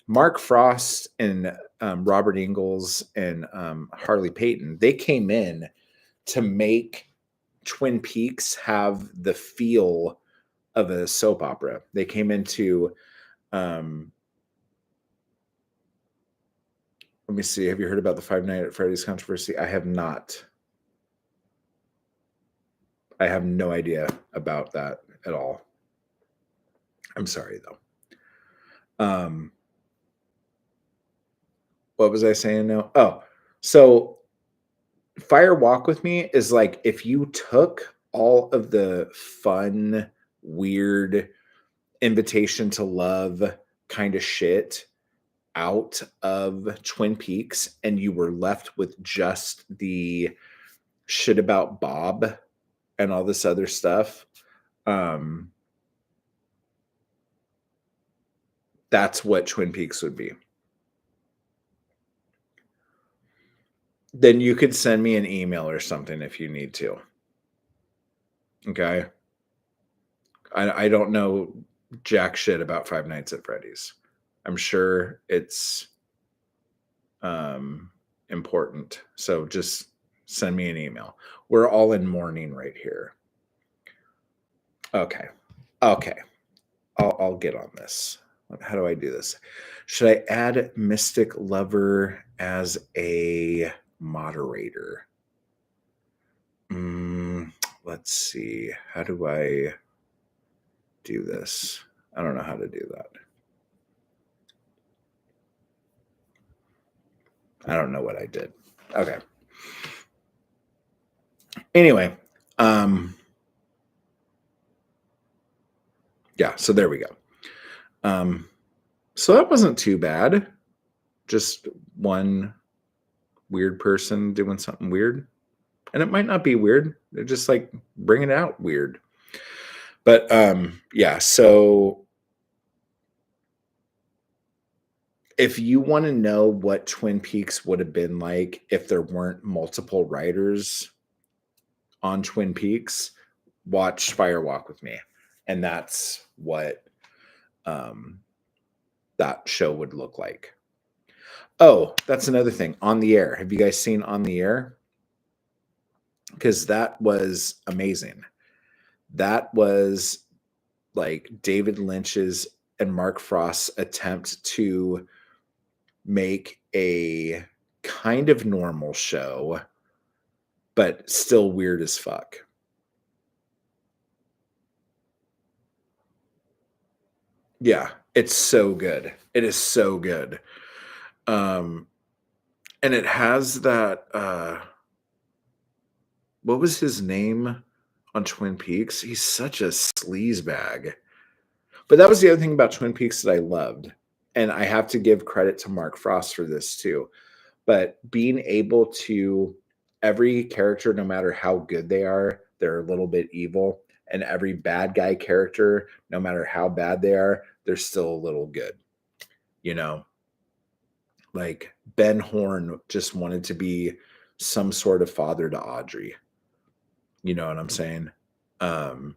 Mark Frost and Robert Ingalls and Harley Payton, they came in to make Twin Peaks have the feel of a soap opera. They came into um, let me see. Have you heard about the Five Nights at Freddy's controversy? I have not. I have no idea about that at all. I'm sorry though. Um, what was I saying now? Oh, so Fire Walk with Me is like if you took all of the fun, weird, invitation to love kind of shit out of Twin Peaks and you were left with just the shit about Bob and all this other stuff. Um, that's what Twin Peaks would be. Then you could send me an email or something if you need to. Okay. I don't know jack shit about Five Nights at Freddy's. I'm sure it's important. So just send me an email. We're all in mourning right here. Okay. Okay. I'll get on this. How do I do this? Should I add Mystic Lover as a moderator? Let's see. How do I do this? I don't know how to do that. I don't know what I did. Okay. Anyway, yeah, so there we go. So that wasn't too bad. Just one weird person doing something weird. And it might not be weird. They're just like bringing it out weird. But yeah, so if you want to know what Twin Peaks would have been like if there weren't multiple writers on Twin Peaks, watch Fire Walk with Me. And that's what that show would look like. Oh, that's another thing. On the Air. Have you guys seen On the Air? Because that was amazing. That was like David Lynch's and Mark Frost's attempt to make a kind of normal show, but still weird as fuck. Yeah, it's so good. It is so good. And it has that what was his name on Twin Peaks? He's such a sleaze bag. But that was the other thing about Twin Peaks that I loved. And I have to give credit to Mark Frost for this too. But being able to every character, no matter how good they are, they're a little bit evil. And every bad guy character, no matter how bad they are, they're still a little good. You know, like Ben Horn just wanted to be some sort of father to Audrey. You know what I'm saying? Um,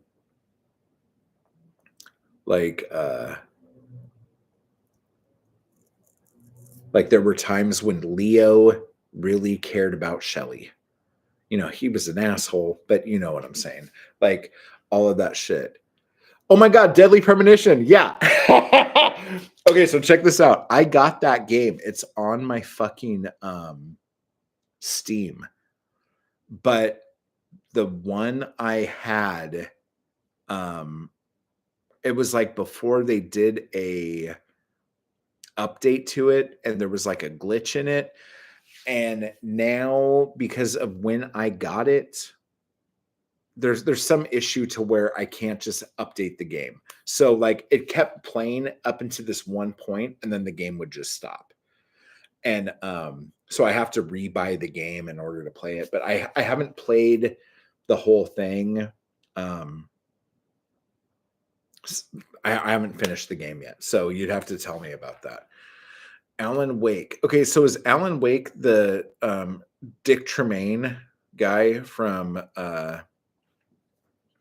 like Like, there were times when Leo really cared about Shelley. He was an asshole, but you know what I'm saying. Like, all of that shit. Oh my God, Deadly Premonition. Yeah. Okay, so check this out. I got that game. It's on my fucking Steam. But the one I had, it was like before they did a update to it, and there was like a glitch in it. And now, because of when I got it, there's some issue to where I can't just update the game. So like it kept playing up into this one point, and then the game would just stop. And so I have to rebuy the game in order to play it. But I haven't played the whole thing. I haven't finished the game yet, so you'd have to tell me about that. Alan Wake. Okay, so is Alan Wake the Dick Tremaine guy from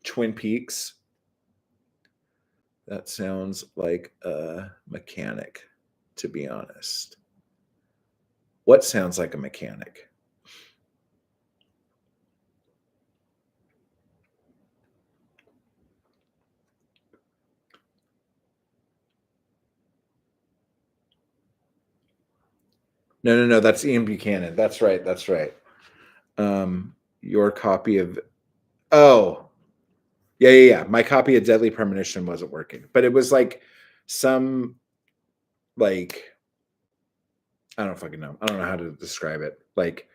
Twin Peaks? That sounds like a mechanic, to be honest. What sounds like a mechanic? No. That's Ian Buchanan. That's right. That's right. Your copy of yeah. My copy of Deadly Premonition wasn't working, but it was like some like I don't fucking know. I don't know how to describe it. Like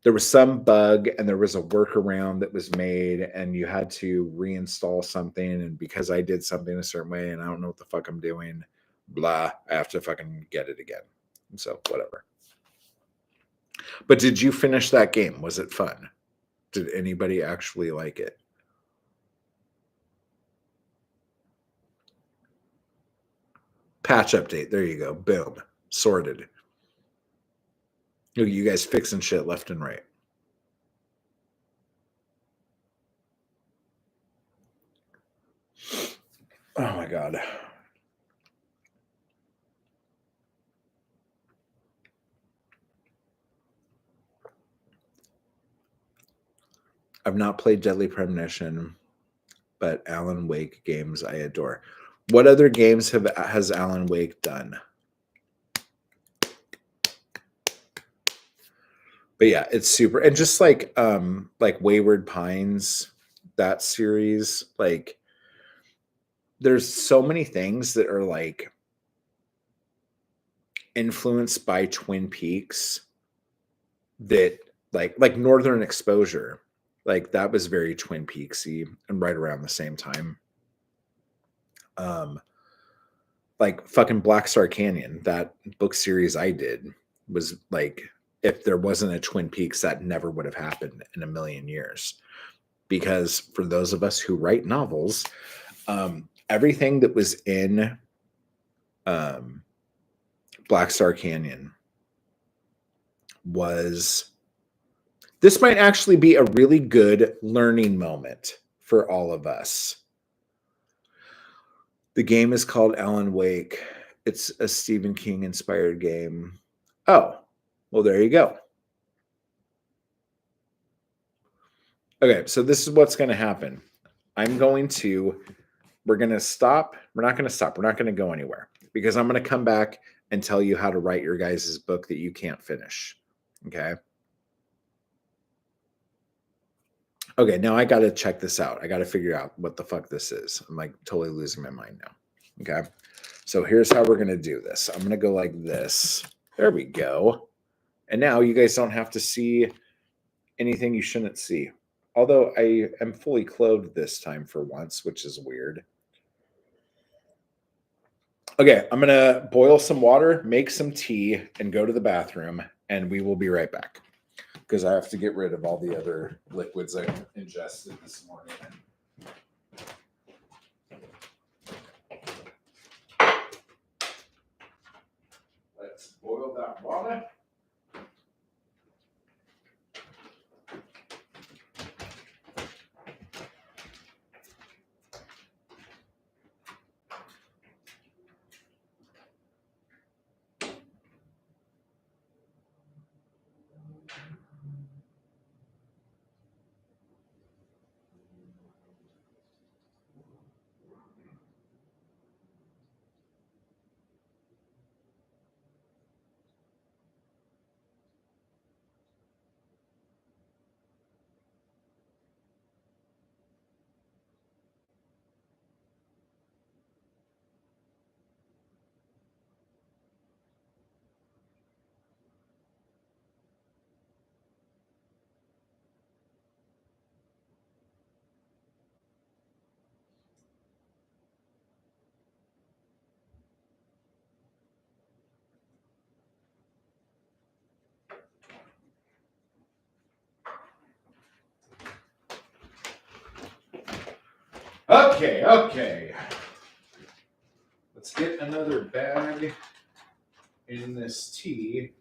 there was some bug and there was a workaround that was made and you had to reinstall something. And because I did something a certain way and I don't know what the fuck I'm doing, blah, I have to fucking get it again. And so whatever. But did you finish that game? Was it fun? Did anybody actually like it? Patch update. There you go. Boom. Sorted. You guys fixing shit left and right. Oh my God. I've not played Deadly Premonition, but Alan Wake games I adore. What other games has Alan Wake done? But yeah, it's super. And just like Wayward Pines, that series, like there's so many things that are like influenced by Twin Peaks that like Northern Exposure, like that was very Twin Peaksy and right around the same time. Like fucking Black Star Canyon, that book series I did was like, if there wasn't a Twin Peaks, that never would have happened in a million years. Because for those of us who write novels, everything that was in Black Star Canyon was, this might actually be a really good learning moment for all of us. The game is called Alan Wake. It's a Stephen King inspired game. Oh, well, there you go. Okay, so this is what's going to happen. We're going to stop. We're not going to stop. We're not going to go anywhere because I'm going to come back and tell you how to write your guys' book that you can't finish. Okay. Okay, now I got to check this out. I got to figure out what the fuck this is. I'm like totally losing my mind now. Okay. So here's how we're going to do this. I'm going to go like this. There we go. And now you guys don't have to see anything you shouldn't see. Although I am fully clothed this time for once, which is weird. Okay, I'm going to boil some water, make some tea, and go to the bathroom, and we will be right back because I have to get rid of all the other liquids I ingested this morning. Let's boil that water. Okay. Let's get another bag in this tea.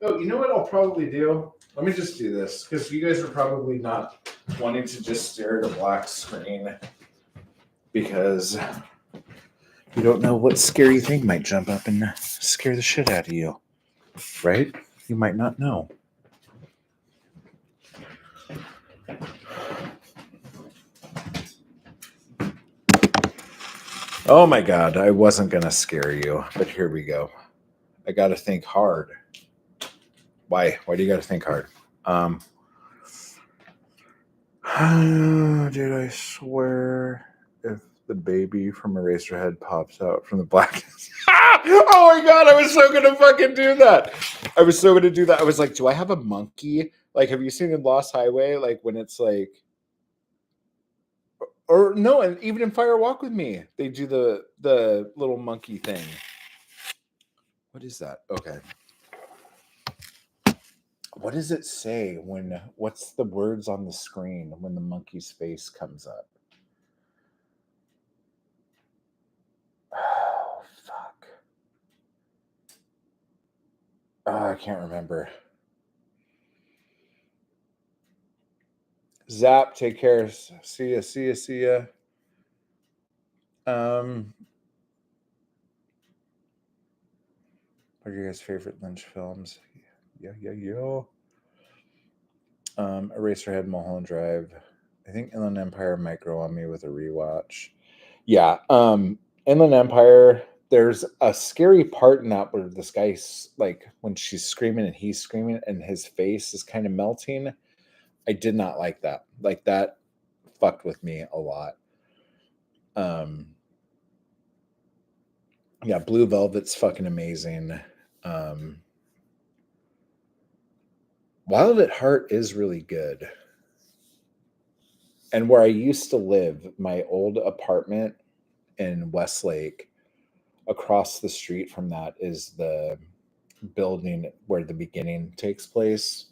Oh, you know what I'll probably do? Let me just do this because you guys are probably not wanting to just stare at a black screen because you don't know what scary thing might jump up and scare the shit out of you, right? You might not know. Oh my God, I wasn't going to scare you, but here we go. I got to think hard. Why? Why do you got to think hard? Dude, I swear if the baby from Eraserhead pops out from the blackness. Oh my God, I was so going to fucking do that. I was like, do I have a monkey? Like, have you seen in Lost Highway? Like, when it's like, or no, and even in Fire Walk with Me, they do the little monkey thing. What is that? Okay. What does it say what's the words on the screen when the monkey's face comes up? Oh, fuck. Oh, I can't remember. Zap, take care. See ya. What are your guys' favorite Lynch films? Yeah. Eraserhead, Mulholland Drive. I think Inland Empire might grow on me with a rewatch. Yeah. Inland Empire, there's a scary part in that where this guy's like when she's screaming and he's screaming and his face is kind of melting. I did not like that. Like that fucked with me a lot. Yeah, Blue Velvet's fucking amazing. Wild at Heart is really good. And where I used to live, my old apartment in Westlake, across the street from that is the building where the beginning takes place,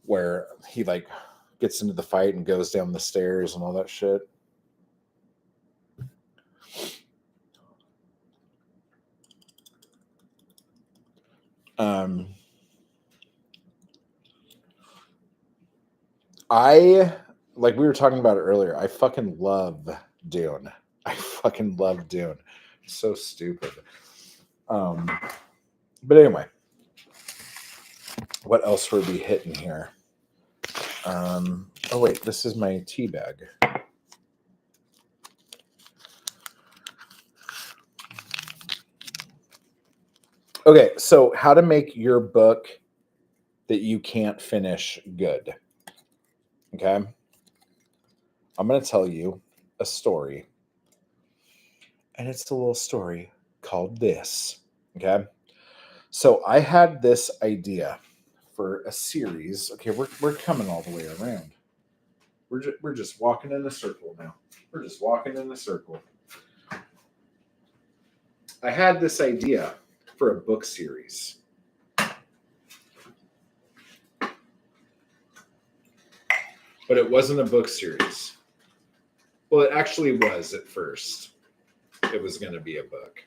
where he like gets into the fight and goes down the stairs and all that shit. I like we were talking about it earlier. I fucking love Dune. I fucking love Dune. So stupid. But anyway, what else were we hitting here? Oh wait, this is my tea bag. Okay, so how to make your book that you can't finish good. Okay. I'm going to tell you a story. And it's a little story called This. Okay. So I had this idea for a series. Okay, we're coming all the way around. We're just walking in a circle now. We're just walking in a circle. I had this idea for a book series. But it wasn't a book series. Well, it actually was at first. It was going to be a book.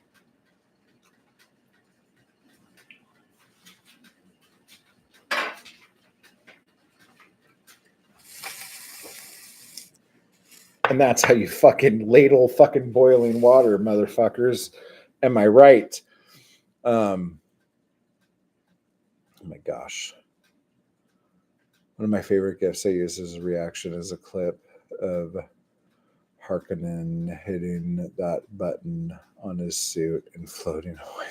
And that's how you fucking ladle fucking boiling water, motherfuckers. Am I right? Oh my gosh. One of my favorite gifts I use as a reaction is a clip of Harkonnen hitting that button on his suit and floating away.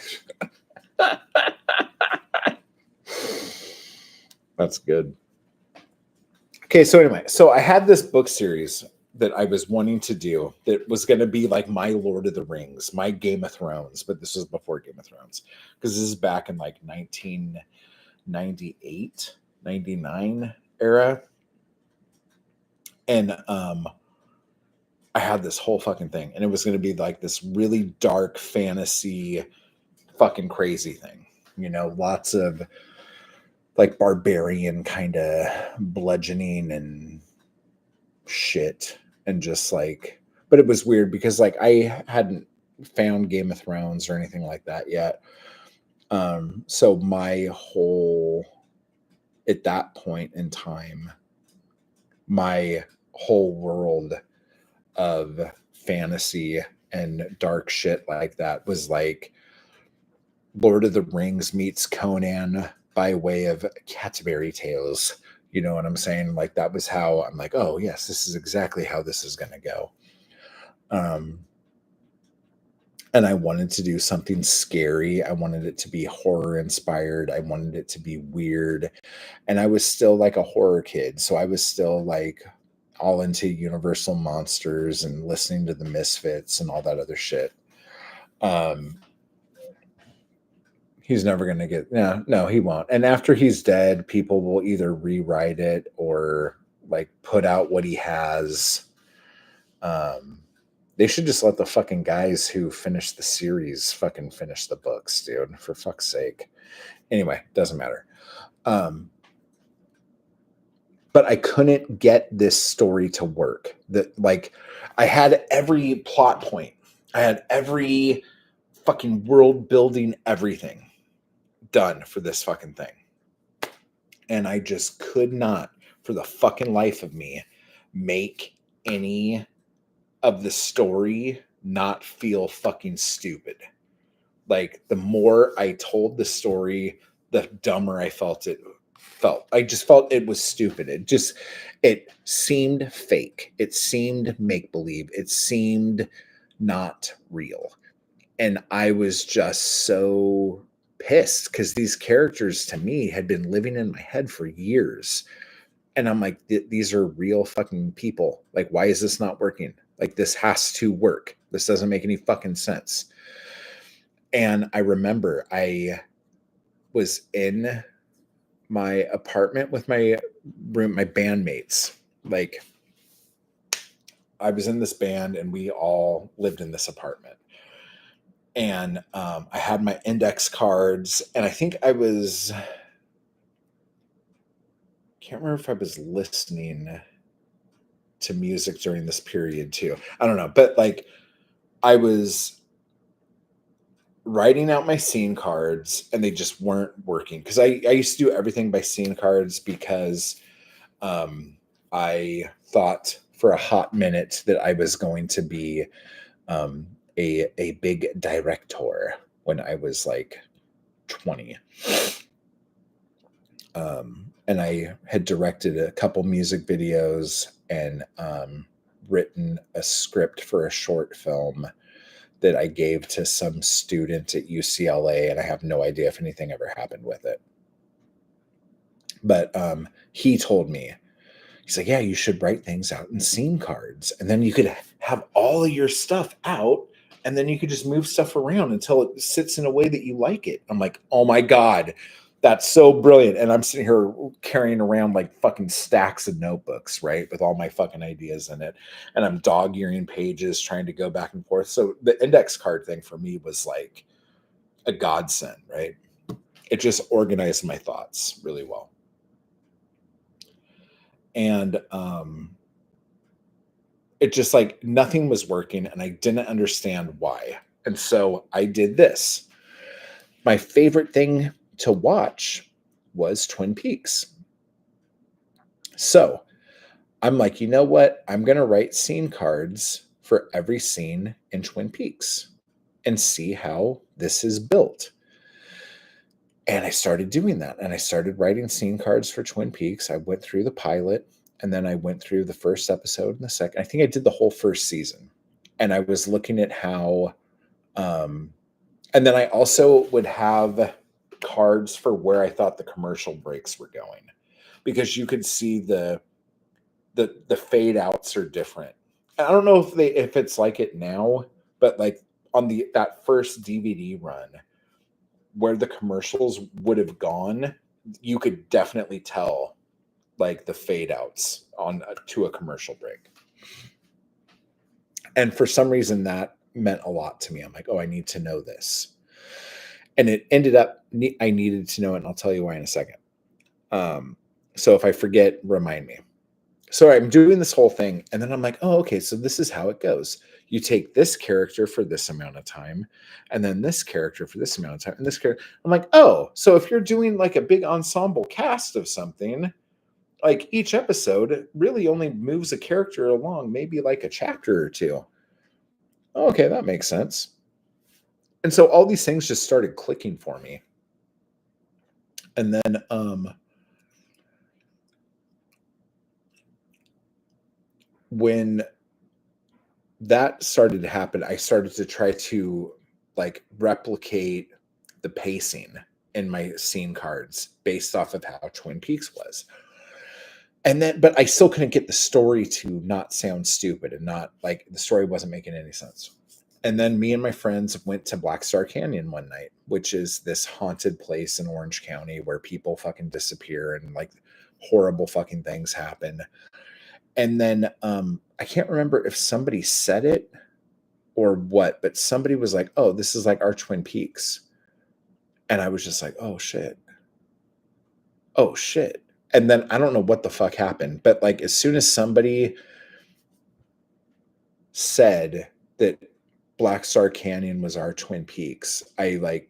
That's good. Okay, so anyway, so I had this book series that I was wanting to do that was going to be like my Lord of the Rings, my Game of Thrones, but this was before Game of Thrones because this is back in like 1998, 99 era. And I had this whole fucking thing, and it was going to be like this really dark fantasy, fucking crazy thing. You know, lots of like barbarian kind of bludgeoning and shit, and just like, but it was weird because like I hadn't found Game of Thrones or anything like that yet. So my whole, at that point in time, my whole world of fantasy and dark shit like that was like Lord of the Rings meets Conan by way of Canterbury Tales. You know what I'm saying? Like that was how I'm like, oh yes, this is exactly how this is going to go. And I wanted to do something scary. I wanted it to be horror inspired. I wanted it to be weird. And I was still like a horror kid. So I was still like all into Universal Monsters and listening to the Misfits and all that other shit. He's never going to get, no, he won't. And after he's dead, people will either rewrite it or like put out what he has. They should just let the fucking guys who finished the series fucking finish the books, dude, for fuck's sake. Anyway, doesn't matter. But I couldn't get this story to work. That like I had every plot point. I had every fucking world building, everything done for this fucking thing. And I just could not, for the fucking life of me, make any of the story not feel fucking stupid. Like the more I told the story, the dumber I felt it felt. I just felt it was stupid. It seemed fake. It seemed make believe. It seemed not real. And I was just so pissed because these characters to me had been living in my head for years. And I'm like, these are real fucking people. Like, why is this not working? Like, this has to work. This doesn't make any fucking sense. And I remember I was in my apartment with my bandmates. Like, I was in this band and we all lived in this apartment. And I had my index cards, and I think I can't remember if I was listening to music during this period too. I don't know, but like I was writing out my scene cards and they just weren't working because I used to do everything by scene cards because I thought for a hot minute that I was going to be a big director when I was like 20. And I had directed a couple music videos and written a script for a short film that I gave to some student at UCLA, and I have no idea if anything ever happened with it. But he told me, he's like, yeah, you should write things out in scene cards, and then you could have all of your stuff out, and then you could just move stuff around until it sits in a way that you like it. I'm like, oh my God, that's so brilliant. And I'm sitting here carrying around like fucking stacks of notebooks, right, with all my fucking ideas in it. And I'm dog-earing pages trying to go back and forth. So the index card thing for me was like a godsend, right? It just organized my thoughts really well. And it just like nothing was working and I didn't understand why. And so I did this. My favorite thing to watch was Twin Peaks. So I'm like, you know what? I'm going to write scene cards for every scene in Twin Peaks and see how this is built. And I started doing that, and I started writing scene cards for Twin Peaks. I went through the pilot, and then I went through the first episode and the second. I think I did the whole first season, and I was looking at how, and then I also would have cards for where I thought the commercial breaks were going, because you could see the fade outs are different. And I don't know if it's like it now, but like on that first DVD run, where the commercials would have gone, you could definitely tell like the fade outs on to a commercial break. And for some reason that meant a lot to me. I'm like, oh, I need to know this. And it ended up I needed to know it, and I'll tell you why in a second. So if I forget, remind me. So I'm doing this whole thing, and then I'm like, oh, okay, so this is how it goes. You take this character for this amount of time, and then this character for this amount of time, and this character. I'm like, oh, so if you're doing like a big ensemble cast of something, like each episode really only moves a character along, maybe like a chapter or two. Okay, that makes sense. And so all these things just started clicking for me. And then when that started to happen, I started to try to like replicate the pacing in my scene cards based off of how Twin Peaks was. And then, but I still couldn't get the story to not sound stupid, and not like the story wasn't making any sense. And then me and my friends went to Black Star Canyon one night, which is this haunted place in Orange County where people fucking disappear and like horrible fucking things happen. And then I can't remember if somebody said it or what, but somebody was like, oh, this is like our Twin Peaks. And I was just like, oh shit. Oh shit. And then I don't know what the fuck happened, but like as soon as somebody said that Black Star Canyon was our Twin Peaks, I like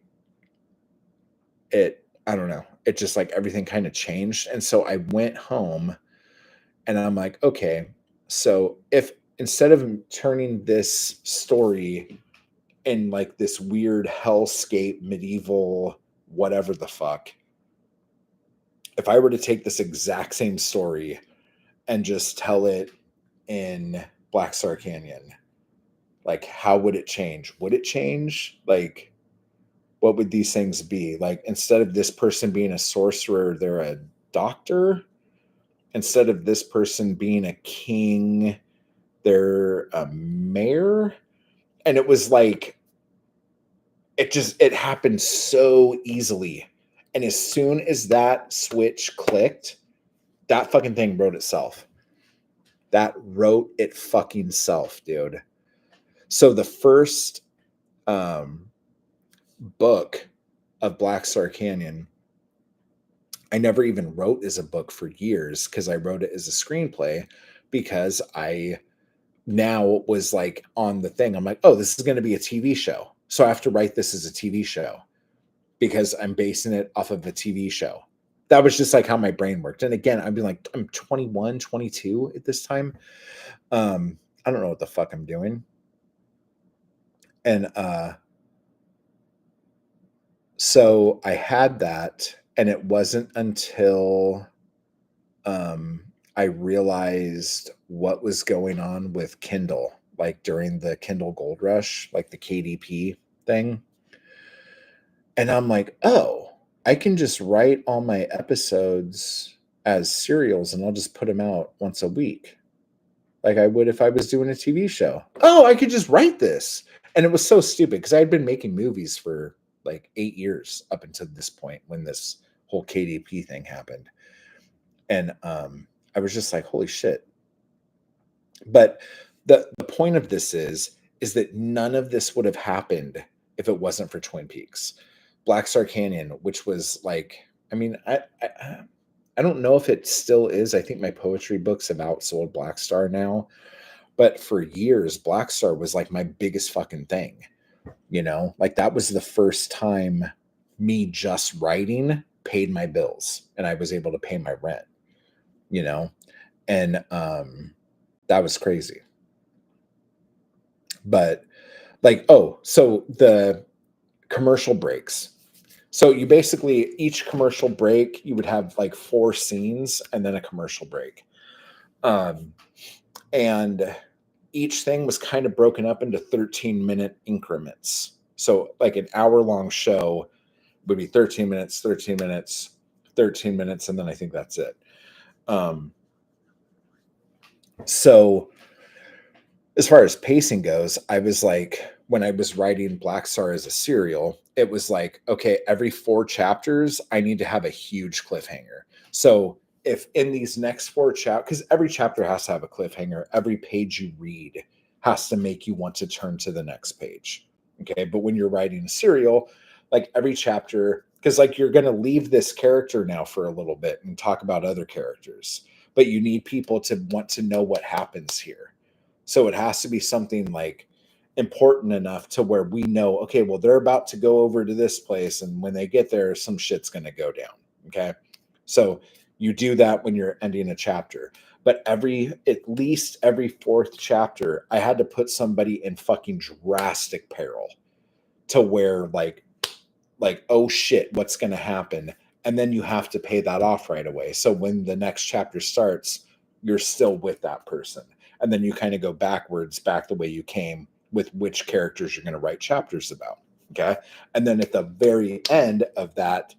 it, I don't know. It just like everything kind of changed. And so I went home and I'm like, okay, so if instead of turning this story in like this weird hellscape medieval whatever the fuck, if I were to take this exact same story and just tell it in Black Star Canyon, like how would it change? Would it change? Like what would these things be? Like instead of this person being a sorcerer, they're a doctor. Instead of this person being a king, they're a mayor. And it was like it happened so easily. And as soon as that switch clicked, that fucking thing wrote itself. That wrote it fucking self, dude. So the first book of Black Star Canyon, I never even wrote as a book for years because I wrote it as a screenplay, because I now was like on the thing. I'm like, oh, this is going to be a TV show. So I have to write this as a TV show because I'm basing it off of a TV show. That was just like how my brain worked. And again, I'd be like, I'm 21, 22 at this time. I don't know what the fuck I'm doing. And so I had that, and it wasn't until I realized what was going on with Kindle, like during the Kindle Gold Rush, like the KDP thing. And I'm like, oh, I can just write all my episodes as serials and I'll just put them out once a week, like I would if I was doing a TV show. Oh, I could just write this. And it was so stupid because I had been making movies for like 8 years up until this point when this whole KDP thing happened. And I was just like, holy shit. But the point of this is that none of this would have happened if it wasn't for Twin Peaks. Black Star Canyon, which was like, I mean, I don't know if it still is. I think my poetry books have outsold Black Star now. But for years, Black Star was like my biggest fucking thing. You know, like that was the first time me just writing paid my bills and I was able to pay my rent, you know, and that was crazy. But like, oh, so the commercial breaks. So you basically, each commercial break, you would have like 4 scenes and then a commercial break. Um, and each thing was kind of broken up into 13-minute increments. So like an hour-long show would be 13 minutes, 13 minutes, 13 minutes, and then I think that's it. So as far as pacing goes, I was like, when I was writing Black Star as a serial, it was like, okay, every 4 chapters, I need to have a huge cliffhanger. So if in these next 4 chapters, because every chapter has to have a cliffhanger, every page you read has to make you want to turn to the next page. Okay. But when you're writing a serial, like every chapter, because like you're going to leave this character now for a little bit and talk about other characters, but you need people to want to know what happens here. So it has to be something like important enough to where we know, okay, well, they're about to go over to this place. And when they get there, some shit's going to go down. Okay. So you do that when you're ending a chapter. But at least every 4th chapter, I had to put somebody in fucking drastic peril to where like, oh shit, what's going to happen? And then you have to pay that off right away. So when the next chapter starts, you're still with that person. And then you kind of go backwards, back the way you came with which characters you're going to write chapters about. Okay. And then at the very end of that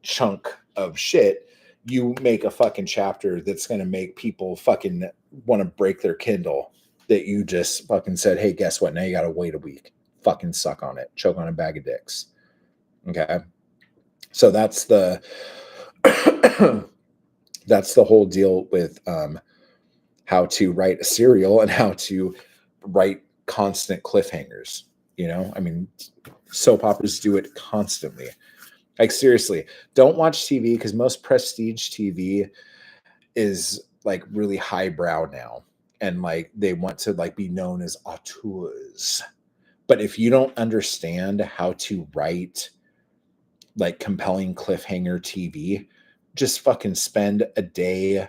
chunk of shit, you make a fucking chapter that's going to make people fucking want to break their Kindle that you just fucking said, hey, guess what? Now you got to wait a week. Fucking suck on it. Choke on a bag of dicks. Okay. So that's the that's the whole deal with how to write a serial and how to write constant cliffhangers. You know, I mean, soap operas do it constantly. Like seriously, don't watch TV because most prestige TV is like really highbrow now, and like they want to like be known as auteurs. But if you don't understand how to write like compelling cliffhanger TV, just fucking spend a day.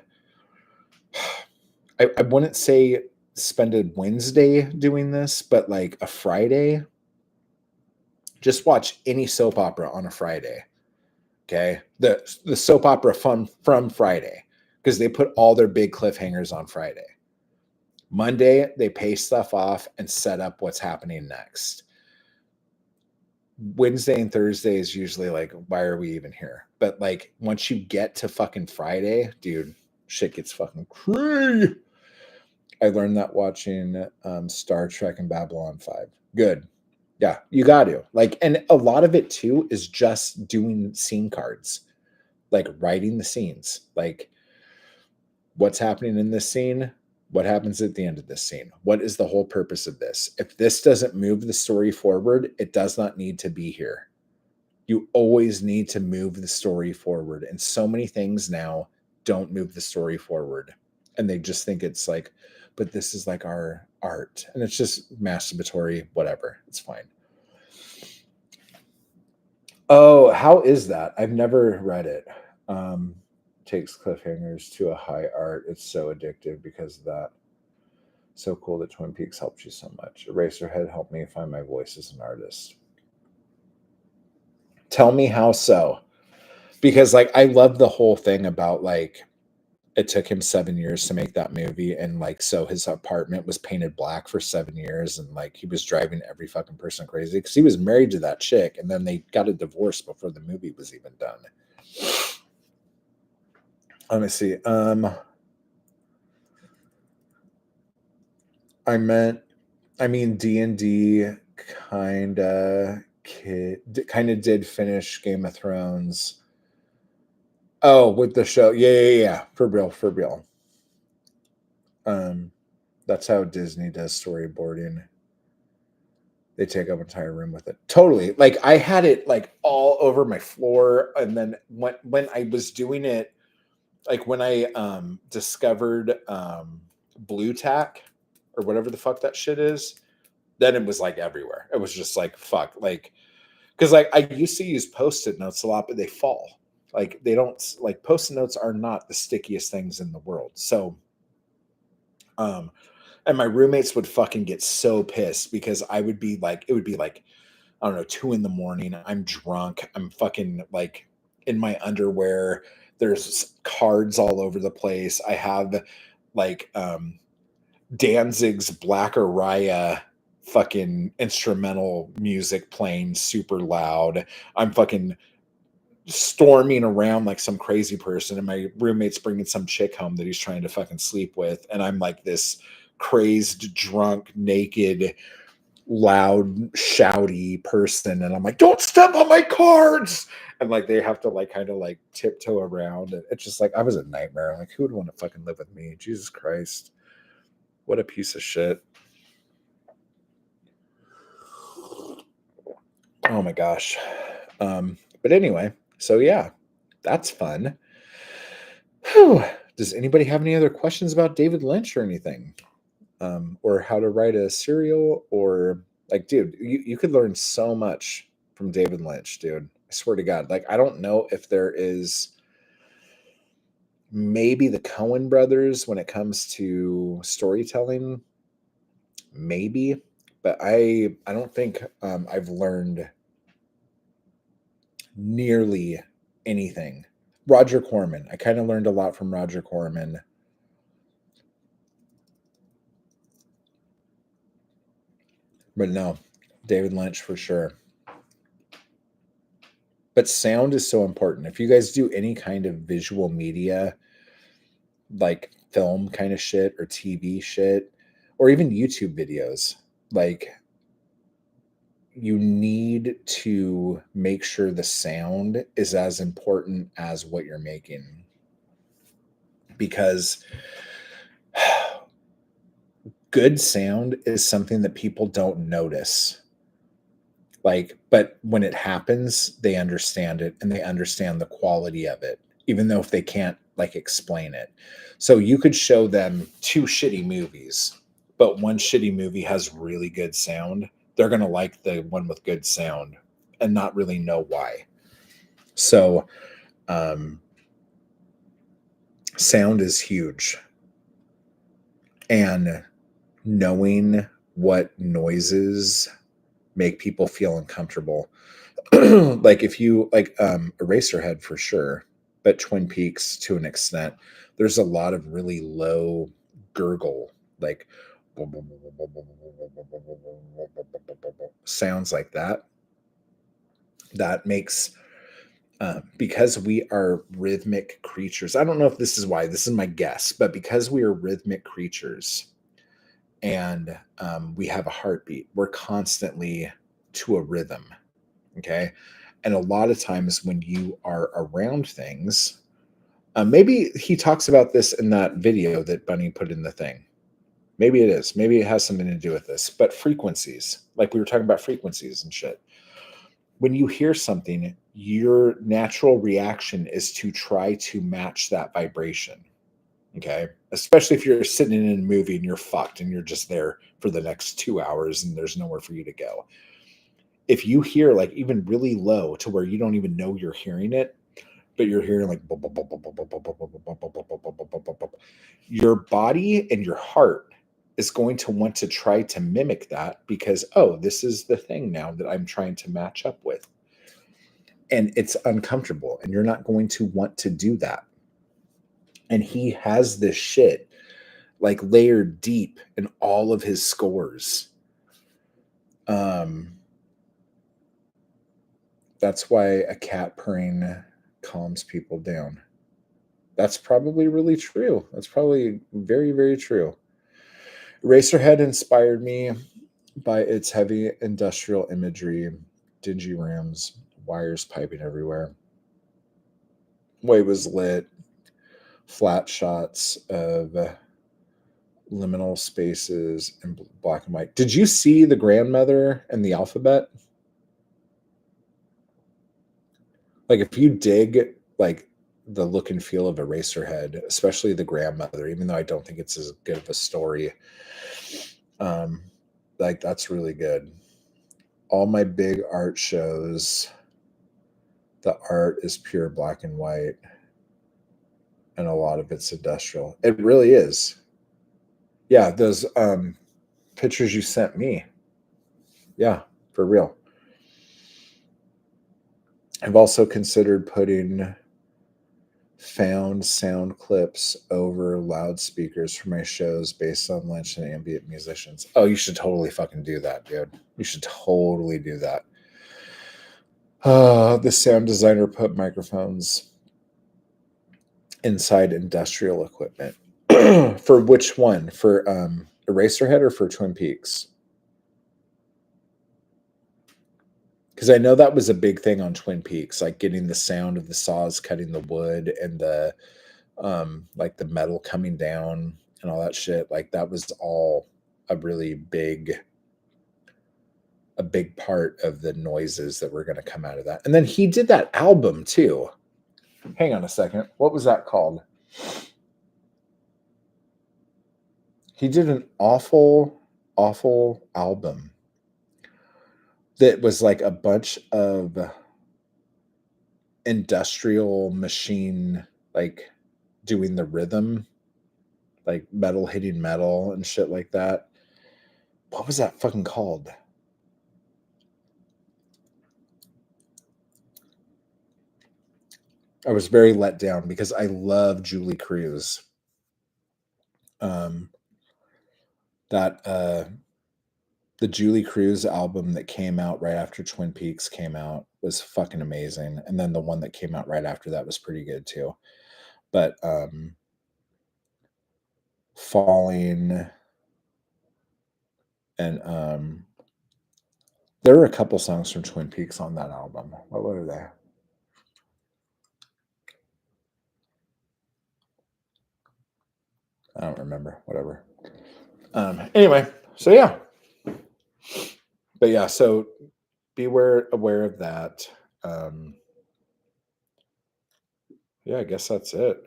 I wouldn't say spend a Wednesday doing this, but like a Friday. Just watch any soap opera on a Friday. Okay. The soap opera from Friday, because they put all their big cliffhangers on Friday. Monday, they pay stuff off and set up what's happening next. Wednesday and Thursday is usually like, why are we even here? But like once you get to fucking Friday, dude, shit gets fucking crazy. I learned that watching Star Trek and Babylon 5. Good. Yeah, you got to. Like, and a lot of it too is just doing scene cards, like writing the scenes. Like, what's happening in this scene? What happens at the end of this scene? What is the whole purpose of this? If this doesn't move the story forward, it does not need to be here. You always need to move the story forward. And so many things now don't move the story forward. And they just think it's like, but this is like our art. And it's just masturbatory, whatever. It's fine. Oh, how is that? I've never read it. Takes cliffhangers to a high art. It's so addictive because of that. So cool that Twin Peaks helped you so much. Eraserhead helped me find my voice as an artist. Tell me how so. Because like I love the whole thing about like it took him 7 years to make that movie, and like so his apartment was painted black for 7 years, and like he was driving every fucking person crazy because he was married to that chick, and then they got a divorce before the movie was even done. Let me see. I mean D&D kind of did finish Game of Thrones. Oh, with the show. Yeah. For real. That's how Disney does storyboarding. They take up an entire room with it. Totally. Like I had it like all over my floor, and then when I was doing it, like when I discovered blue tack or whatever the fuck that shit is, then it was like everywhere. It was just like fuck, like because like I used to use post-it notes a lot, but they fall. Like they don't like post-it notes are not the stickiest things in the world. So and my roommates would fucking get so pissed because I would be like, it would be like I don't know, 2 in the morning. I'm drunk. I'm fucking like in my underwear. There's cards all over the place. I have like Danzig's Black Araya fucking instrumental music playing super loud. I'm fucking storming around like some crazy person, and my roommate's bringing some chick home that he's trying to fucking sleep with, and I'm like this crazed, drunk, naked, loud, shouty person, and I'm like, "Don't step on my cards!" And like they have to like kind of like tiptoe around. And it's just like I was a nightmare. Like, who would want to fucking live with me? Jesus Christ, what a piece of shit. Oh my gosh. But anyway, so yeah, that's fun. Whew. Does anybody have any other questions about David Lynch or anything? Or how to write a serial? Or like, dude, you could learn so much from David Lynch, dude. I swear to God. Like, I don't know if there is maybe the Coen brothers when it comes to storytelling, maybe, but I don't think I've learned nearly anything. Roger Corman. I kind of learned a lot from Roger Corman. But no, David Lynch for sure. But sound is so important. If you guys do any kind of visual media, like film kind of shit or TV shit, or even YouTube videos, like you need to make sure the sound is as important as what you're making. Because good sound is something that people don't notice. Like, but when it happens, they understand it and they understand the quality of it, even though if they can't like explain it. So you could show them two shitty movies, but one shitty movie has really good sound. They're going to like the one with good sound and not really know why. So, sound is huge. And knowing what noises make people feel uncomfortable. Like if you like Eraserhead for sure, but Twin Peaks to an extent, there's a lot of really low gurgle, like sounds like that. That makes because we are rhythmic creatures. I don't know if this is why. This is my guess, but because we are rhythmic creatures and we have a heartbeat, we're constantly to a rhythm. Okay. And a lot of times when you are around things, maybe he talks about this in that video that Bunny put in the thing. Maybe it is. Maybe it has something to do with this. But frequencies, like we were talking about frequencies and shit. When you hear something, your natural reaction is to try to match that vibration. Okay. Especially if you're sitting in a movie and you're fucked and you're just there for the next 2 hours and there's nowhere for you to go. If you hear like even really low to where you don't even know you're hearing it, but you're hearing like your body and your heart is going to want to try to mimic that because, oh, this is the thing now that I'm trying to match up with. And it's uncomfortable and you're not going to want to do that. And he has this shit like layered deep in all of his scores. That's why a cat purring calms people down. That's probably really true. That's probably very, very true. Eraserhead inspired me by its heavy industrial imagery, dingy rooms, wires piping everywhere. Way was lit, flat shots of liminal spaces in black and white. Did you see The Grandmother and the Alphabet? Like if you dig like the look and feel of Eraserhead, especially The Grandmother, even though I don't think it's as good of a story, like that's really good. All my big art shows, the art is pure black and white, and a lot of it's industrial. It really is. Yeah, those pictures you sent me. Yeah, for real. I've also considered putting found sound clips over loudspeakers for my shows based on Lynch and ambient musicians. Oh, you should totally fucking do that, dude. You should totally do that. The sound designer put microphones inside industrial equipment. For which one? For Eraserhead or for Twin Peaks? Because I know that was a big thing on Twin Peaks, like getting the sound of the saws cutting the wood and the like the metal coming down and all that shit. Like that was all a really big part of the noises that were going to come out of that. And then he did that album too. Hang on a second. What was that called? He did an awful album that was like a bunch of industrial machine, like doing the rhythm, like metal hitting metal and shit like that. What was that fucking called? I was very let down because I love Julie Cruz. That the Julie Cruz album that came out right after Twin Peaks came out was fucking amazing, and then the one that came out right after that was pretty good too. But Falling and there were a couple songs from Twin Peaks on that album. What were they? I don't remember. Whatever. Anyway, so yeah. But yeah, so be aware of that. Yeah, I guess that's it.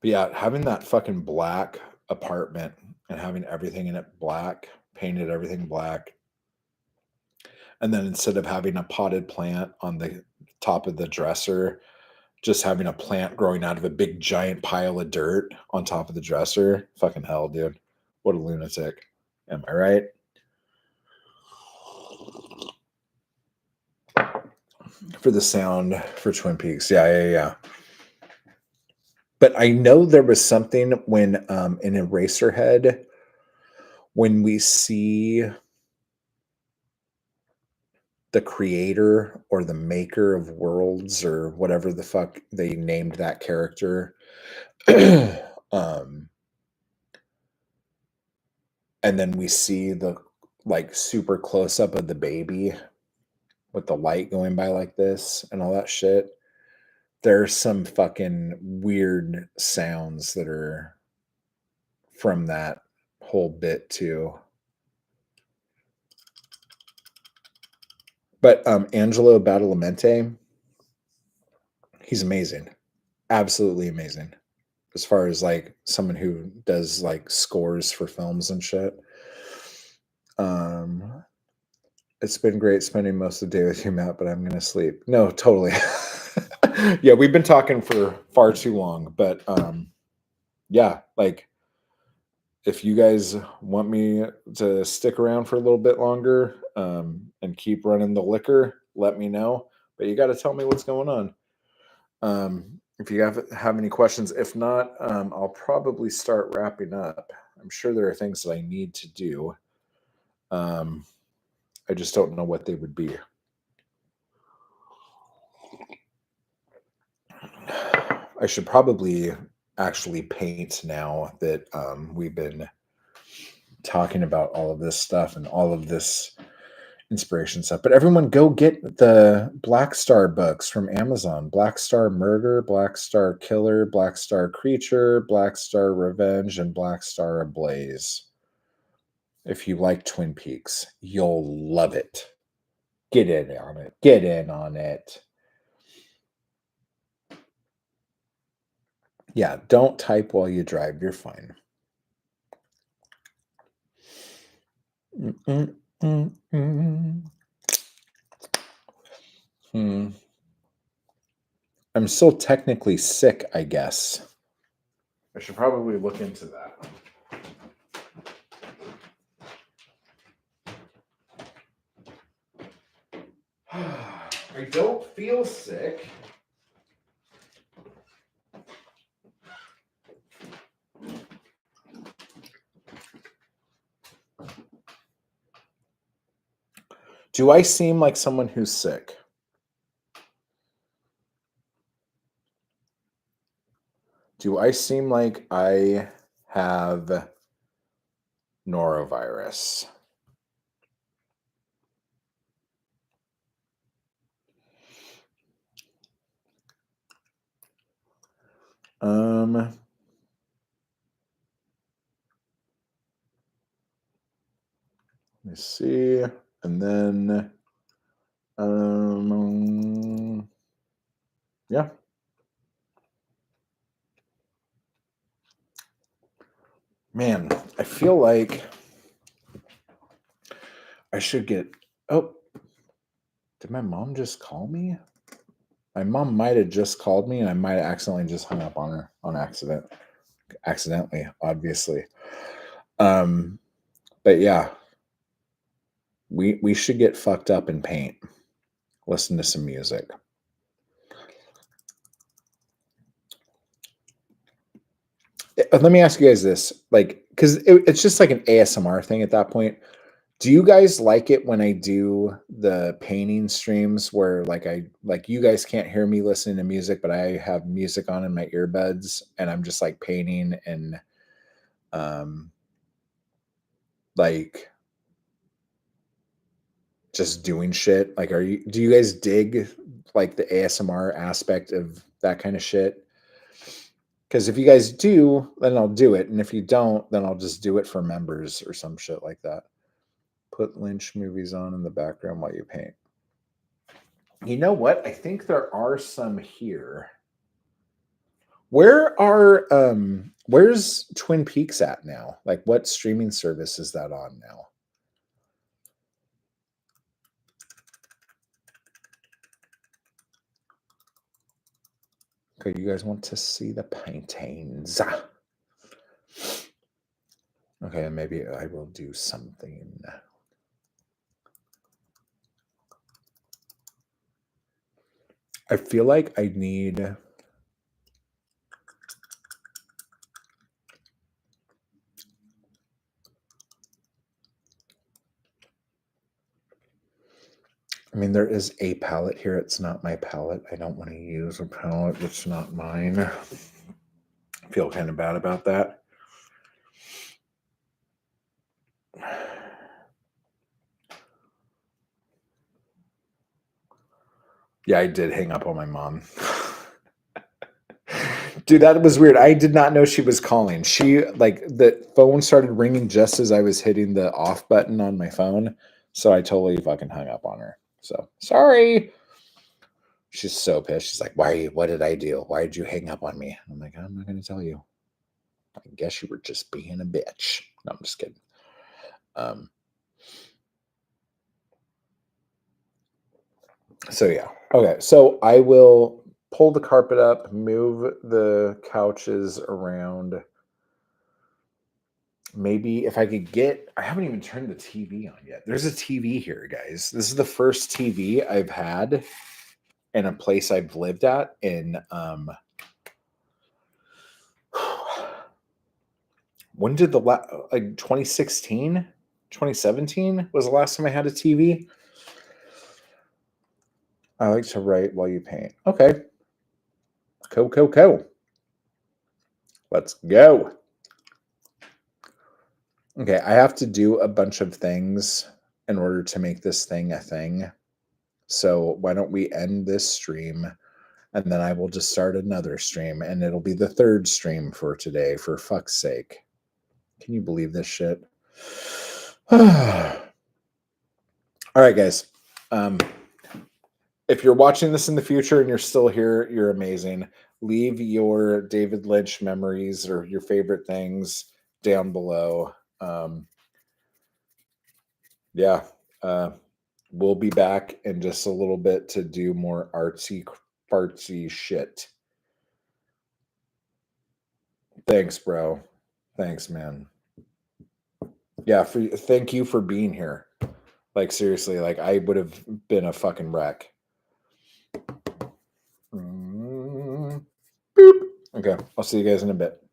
But yeah, having that fucking black apartment and having everything in it black, painted everything black, and then instead of having a potted plant on the top of the dresser, just having a plant growing out of a big giant pile of dirt on top of the dresser. Fucking hell, dude. What a lunatic. Am I right? For the sound for Twin Peaks. Yeah. But I know there was something when in Eraserhead, when we see the creator or the maker of worlds or whatever the fuck they named that character, um, and then we see the like super close up of the baby with the light going by like this and all that shit. There's some fucking weird sounds that are from that whole bit too. But Angelo Badalamenti, he's amazing. Absolutely amazing. As far as like someone who does like scores for films and shit. It's been great spending most of the day with you, Matt, but I'm gonna sleep. No, totally. Yeah, we've been talking for far too long, but yeah, like if you guys want me to stick around for a little bit longer and keep running the liquor, let me know. But you got to tell me what's going on. If you have any questions, if not, I'll probably start wrapping up. I'm sure there are things that I need to do. I just don't know what they would be. I should probably actually paint now that we've been talking about all of this stuff and all of this inspiration stuff. But everyone go get the Black Star books from Amazon. Black Star Murder, Black Star Killer, Black Star Creature, Black Star Revenge, and Black Star Ablaze. If you like Twin Peaks, you'll love it. Get in on it. Get in on it. Yeah, don't type while you drive. You're fine. I'm still technically sick, I guess. I should probably look into that. I don't feel sick. Do I seem like someone who's sick? Do I seem like I have norovirus? Let me see. And then, yeah. Man, I feel like I should get. Oh, did my mom just call me? My mom might have just called me, and I might have accidentally just hung up on her on accident. Accidentally, obviously. Um, but yeah, we should get fucked up and paint. Listen to some music. Let me ask you guys this, like, because it's just like an ASMR thing at that point. Do you guys like it when I do the painting streams where like you guys can't hear me listening to music, but I have music on in my earbuds and I'm just like painting and um like just doing shit? Like do you guys dig like the ASMR aspect of that kind of shit? Because if you guys do, then I'll do it. And if you don't, then I'll just do it for members or some shit like that. Put Lynch movies on in the background while you paint. You know what? I think there are some here. Where's Twin Peaks at now? Like what streaming service is that on now? Okay, you guys want to see the paintings. Okay, maybe I will do something. I feel like I need I mean, there is a palette here. It's not my palette. I don't want to use a palette that's not mine. I feel kind of bad about that. Yeah, I did hang up on my mom. Dude, that was weird. I did not know she was calling. She like the phone started ringing just as I was hitting the off button on my phone. So I totally fucking hung up on her. So sorry. She's so pissed. She's like, what did I do? Why did you hang up on me? I'm like, I'm not gonna tell you. I guess you were just being a bitch. No, I'm just kidding. Um so yeah. Okay. So I will pull the carpet up, move the couches around. Maybe if I could get, I haven't even turned the TV on yet. There's a TV here, guys. This is the first TV I've had in a place I've lived at in when did like 2016, 2017 was the last time I had a TV. I like to write while you paint. Okay. Cool. Let's go. Okay, I have to do a bunch of things in order to make this thing a thing. So why don't we end this stream and then I will just start another stream and it'll be the third stream for today, for fuck's sake. Can you believe this shit? All right, guys. If you're watching this in the future and you're still here, you're amazing. Leave your David Lynch memories or your favorite things down below. Yeah. We'll be back in just a little bit to do more artsy fartsy shit. Thanks, bro. Thanks, man. Yeah, thank you for being here. Like seriously, like I would have been a fucking wreck. Okay. I'll see you guys in a bit.